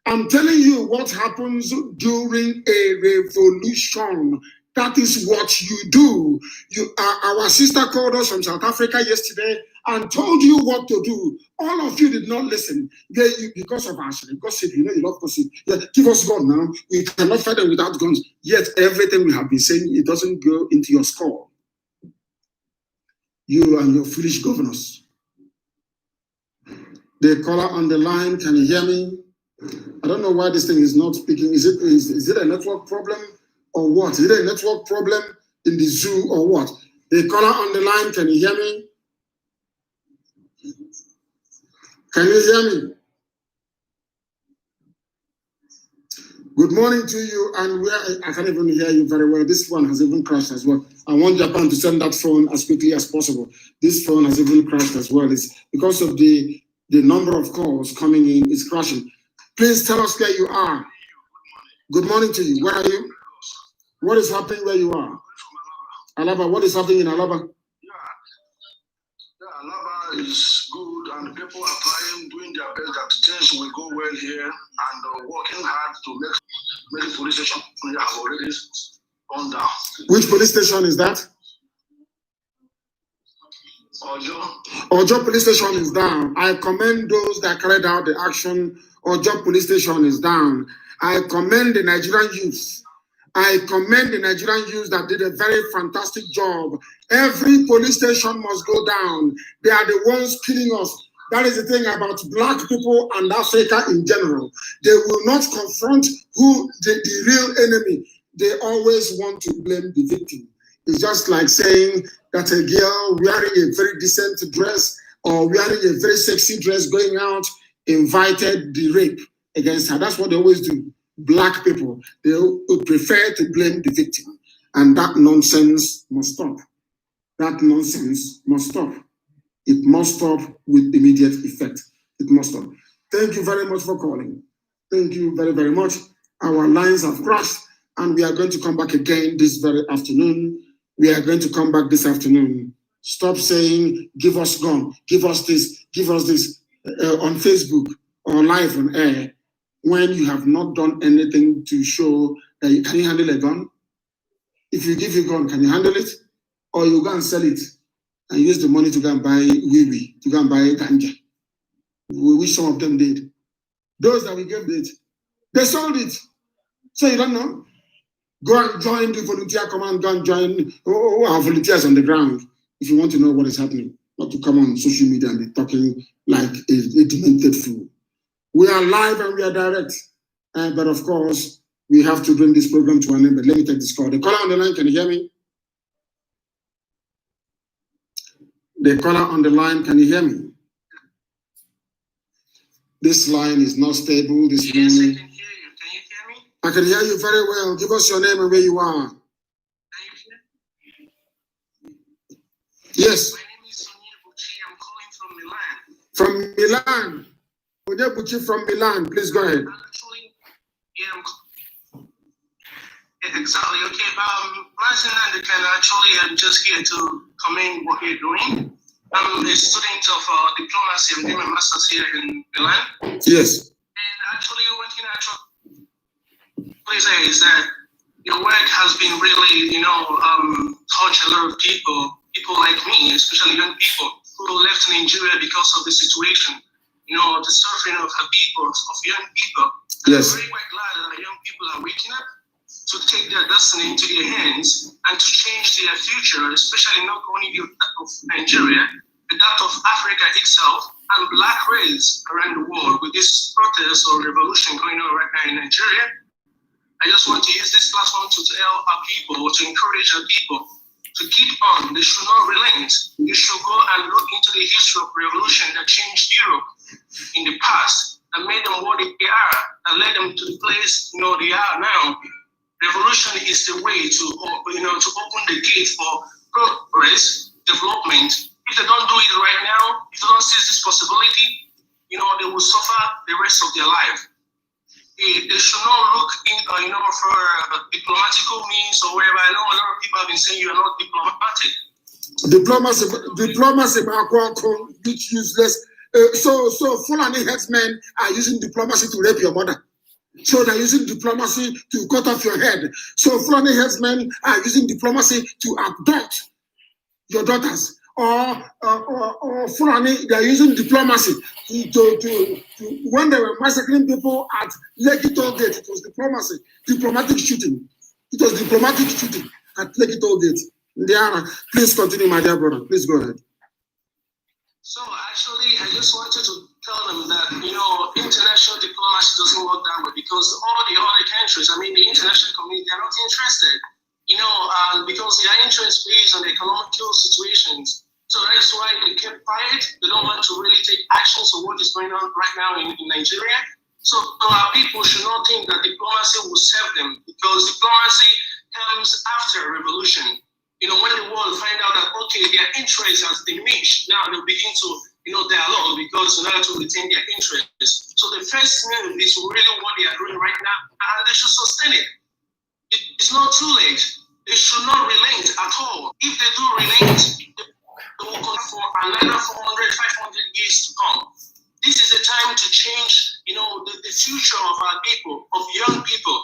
I'm telling you what happens during a revolution. That is what you do. Our sister called us from South Africa yesterday and told you what to do. All of you did not listen. Because of us, gossip, you know you love gossip. Yeah, give us gun now. We cannot fight them without guns. Yet everything we have been saying, it doesn't go into your skull. You and your foolish governors. The caller on the line, can you hear me? I don't know why this thing is not speaking. Is it a network problem or what? Is it a network problem in the zoo or what? The caller on the line, can you hear me? Can you hear me? Good morning to you, and I can't even hear you very well. This phone has even crashed as well. I want Japan to send that phone as quickly as possible. This phone has even crashed as well. It's because of the number of calls coming in, it's crashing. Please tell us where you are. Good morning to you. Where are you? What is happening where you are? Alaba, what is happening in Alaba? Yeah, Alaba is good, and people are trying, doing their best that things will go well here, and working hard to make the police station have already gone down. Which police station is that? Ojo police station is down. I commend those that carried out the action. Ojo police station is down. I commend the Nigerian youth. I commend the Nigerian youth that did a very fantastic job. Every police station must go down. They are the ones killing us. That is the thing about black people and Africa in general. They will not confront the real enemy. They always want to blame the victim. It's just like saying that a girl wearing a very decent dress or wearing a very sexy dress going out invited the rape against her. That's what they always do. Black people, they would prefer to blame the victim. And that nonsense must stop. That nonsense must stop. It must stop with immediate effect. It must stop. Thank you very much for calling. Thank you very, very much. Our lines have crossed, and we are going to come back again this very afternoon. We are going to come back this afternoon. Stop saying, give us gun, give us this on Facebook or live on air when you have not done anything to show that you can handle a gun. If you give a gun, can you handle it? Or you go and sell it and use the money to go and buy wee-wee, to go and buy ganja. We wish some of them did. Those that we gave it, they sold it. So you don't know? Go and join the volunteer command, go and join our volunteers on the ground if you want to know what is happening. Not to come on social media and be talking like a demented fool. We are live and we are direct. But of course, we have to bring this program to an end. But let me take this call. The caller on the line, can you hear me? The caller on the line, can you hear me? This line is not stable. Yes, I can hear you. Can you hear me? I can hear you very well. Give us your name and where you are. Can you hear me? Yes. My name is Onyebuchi. I'm calling from Milan. From Milan. Onyebuchi from Milan. Please go ahead. Actually, yeah, exactly. Okay, MAZI and actually, I'm just here to commend what you're doing. I'm a student of diplomacy. I'm doing my master's here in Milan. Yes. And actually, one thing I actually say is that your work has been really, touched a lot of people like me, especially young people who left Nigeria because of the situation, the suffering of her people, of young people. And yes. I'm very quite glad that young people are waking up to take their destiny into their hands and to change their future, especially not only that of Nigeria, but that of Africa itself and black race around the world. With this protest or revolution going on right now in Nigeria, I just want to use this platform to tell our people, to encourage our people to keep on. They should not relent. They should go and look into the history of revolution that changed Europe in the past, that made them what they are, that led them to the place they are now. Revolution is the way to open the gate for progress, development. If they don't do it right now, if they don't seize this possibility, they will suffer the rest of their life. They should not look in, for diplomatical means or whatever. I know a lot of people have been saying you are not diplomatic. Diplomacy, which useless. So Fulani headsmen are using diplomacy to rape your mother. So they're using diplomacy to cut off your head. So Fulani headsmen are using diplomacy to abduct your daughters. Or Fulani, they're using diplomacy to when they were massacring people at Lekki Toll Gate, it was diplomatic shooting. It was diplomatic shooting at Lekki Toll Gate. Indiana, please continue, my dear brother. Please go ahead. So actually, I just wanted to tell them that, international diplomacy doesn't work that way because all the other countries, the international community, are not interested, because their interest is on the economical situations. So that's why they kept quiet. They don't want to really take actions on what is going on right now in Nigeria. So our people should not think that diplomacy will serve them because diplomacy comes after revolution. When the world find out that, okay, their interest has diminished, now they'll begin to, dialogue because in order to retain their interest. So the first move is really what they are doing right now, and they should sustain it. It's not too late. They should not relent at all. If they do relent, they will come for another 400, 500 years to come. This is a time to change, the future of our people, of young people.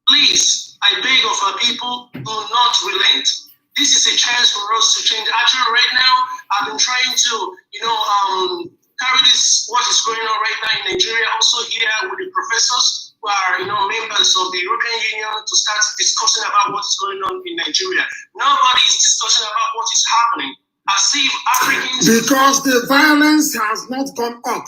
Please, I beg of our people, do not relent. This is a chance for us to change. Actually, right now, I've been trying to, carry this, what is going on right now in Nigeria, also here with the professors who are, members of the European Union to start discussing about what is going on in Nigeria. Nobody is discussing about what is happening. As if Africans... Because the violence has not gone up.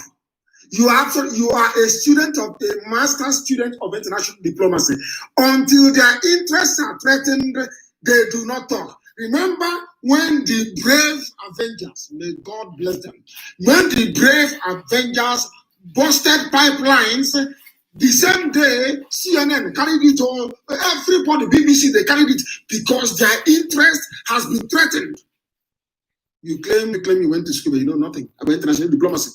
You are a student of a master's student of international diplomacy. Until their interests are threatened, they do not talk. Remember when the brave Avengers, may God bless them, when the brave Avengers busted pipelines, the same day CNN carried it all, everybody, BBC, they carried it because their interest has been threatened. You claim you went to school, but you know nothing about international diplomacy.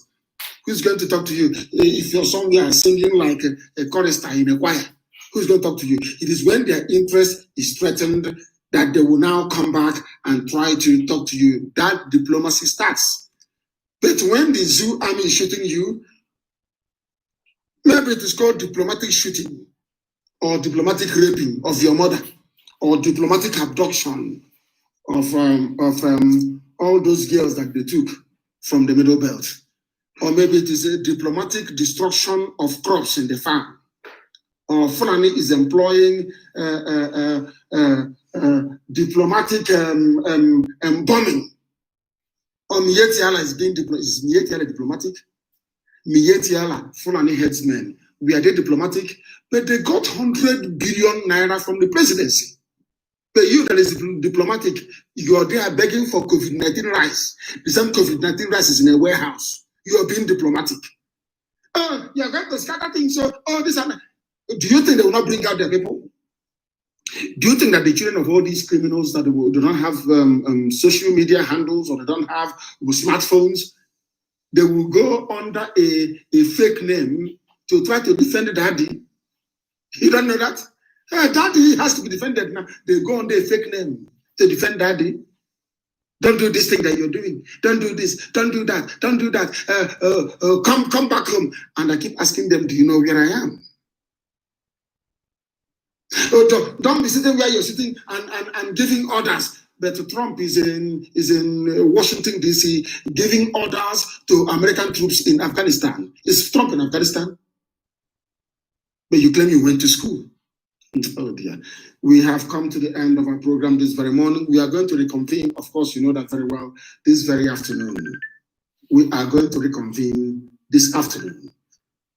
Who's going to talk to you? If you're somewhere singing like a chorister in a choir, who's going to talk to you? It is when their interest is threatened that they will now come back and try to talk to you. That diplomacy starts. But when the zoo army is shooting you, maybe it is called diplomatic shooting or diplomatic raping of your mother or diplomatic abduction of all those girls that they took from the Middle Belt. Or maybe it is a diplomatic destruction of crops in the farm. Or Fulani is employing diplomatic bombing. Or Mietiala is being is Mietiala diplomatic? Mietiala, Fulani headsmen, we are diplomatic, but they got 100 billion naira from the presidency. But you that is diplomatic, you are there begging for COVID-19 rice. The same COVID-19 rice is in a warehouse. You are being diplomatic. Oh, you are going to scatter things. So, this and that. Do you think they will not bring out their people? Do you think that the children of all these criminals that do not have social media handles or they don't have smartphones, they will go under a fake name to try to defend daddy? You don't know that? Daddy has to be defended now. They go under a fake name to defend daddy. Don't do this thing that you're doing. Don't do this. Don't do that. Don't do that. Come back home. And I keep asking them, do you know where I am? Don't be sitting where you're sitting and giving orders. But Trump is in Washington, D.C., giving orders to American troops in Afghanistan. Is Trump in Afghanistan? But you claim you went to school. Oh dear. We have come to the end of our program this very morning. We are going to reconvene. Of course, you know that very well. This very afternoon. We are going to reconvene this afternoon.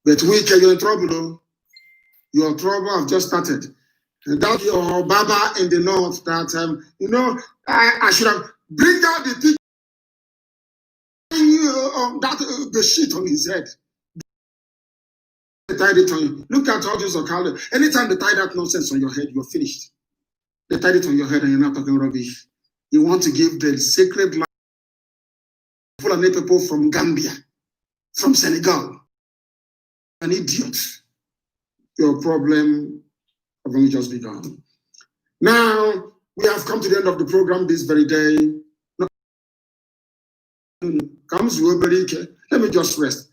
But you're in trouble, though. Your trouble have just started. That your Baba in the north that, I should have bring out the thing, the shit on his head. They tied it on you. Look at all this Okada. Anytime they tie that nonsense on your head, you're finished. They tied it on your head and you're not talking rubbish. You want to give the sacred land full of people from Gambia, from Senegal. An idiot. Your problem have only just begun. Now, we have come to the end of the program this very day. Comes let me just rest.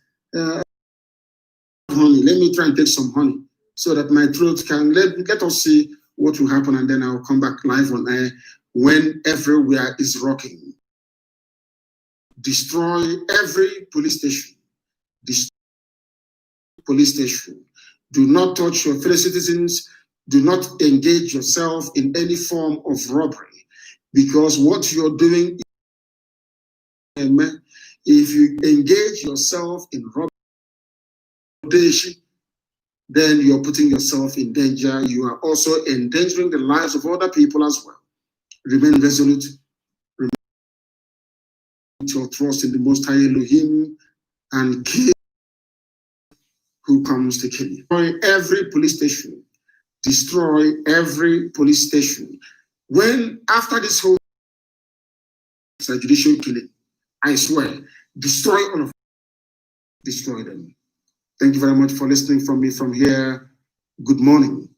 Honey, let me try and take some honey so that my throat can let us see what will happen, and then I'll come back live on air when everywhere is rocking. Destroy every police station. Destroy police station. Do not touch your fellow citizens. Do not engage yourself in any form of robbery, because what you're doing, if you engage yourself in robbery, then you're putting yourself in danger. You are also endangering the lives of other people as well. Remain resolute. Remain your trust in the Most High Elohim and kill who comes to kill you. Destroy every police station. Destroy every police station. When after this whole judicial killing, I swear, destroy all of them. Destroy them. Thank you very much for listening from me from here. Good morning.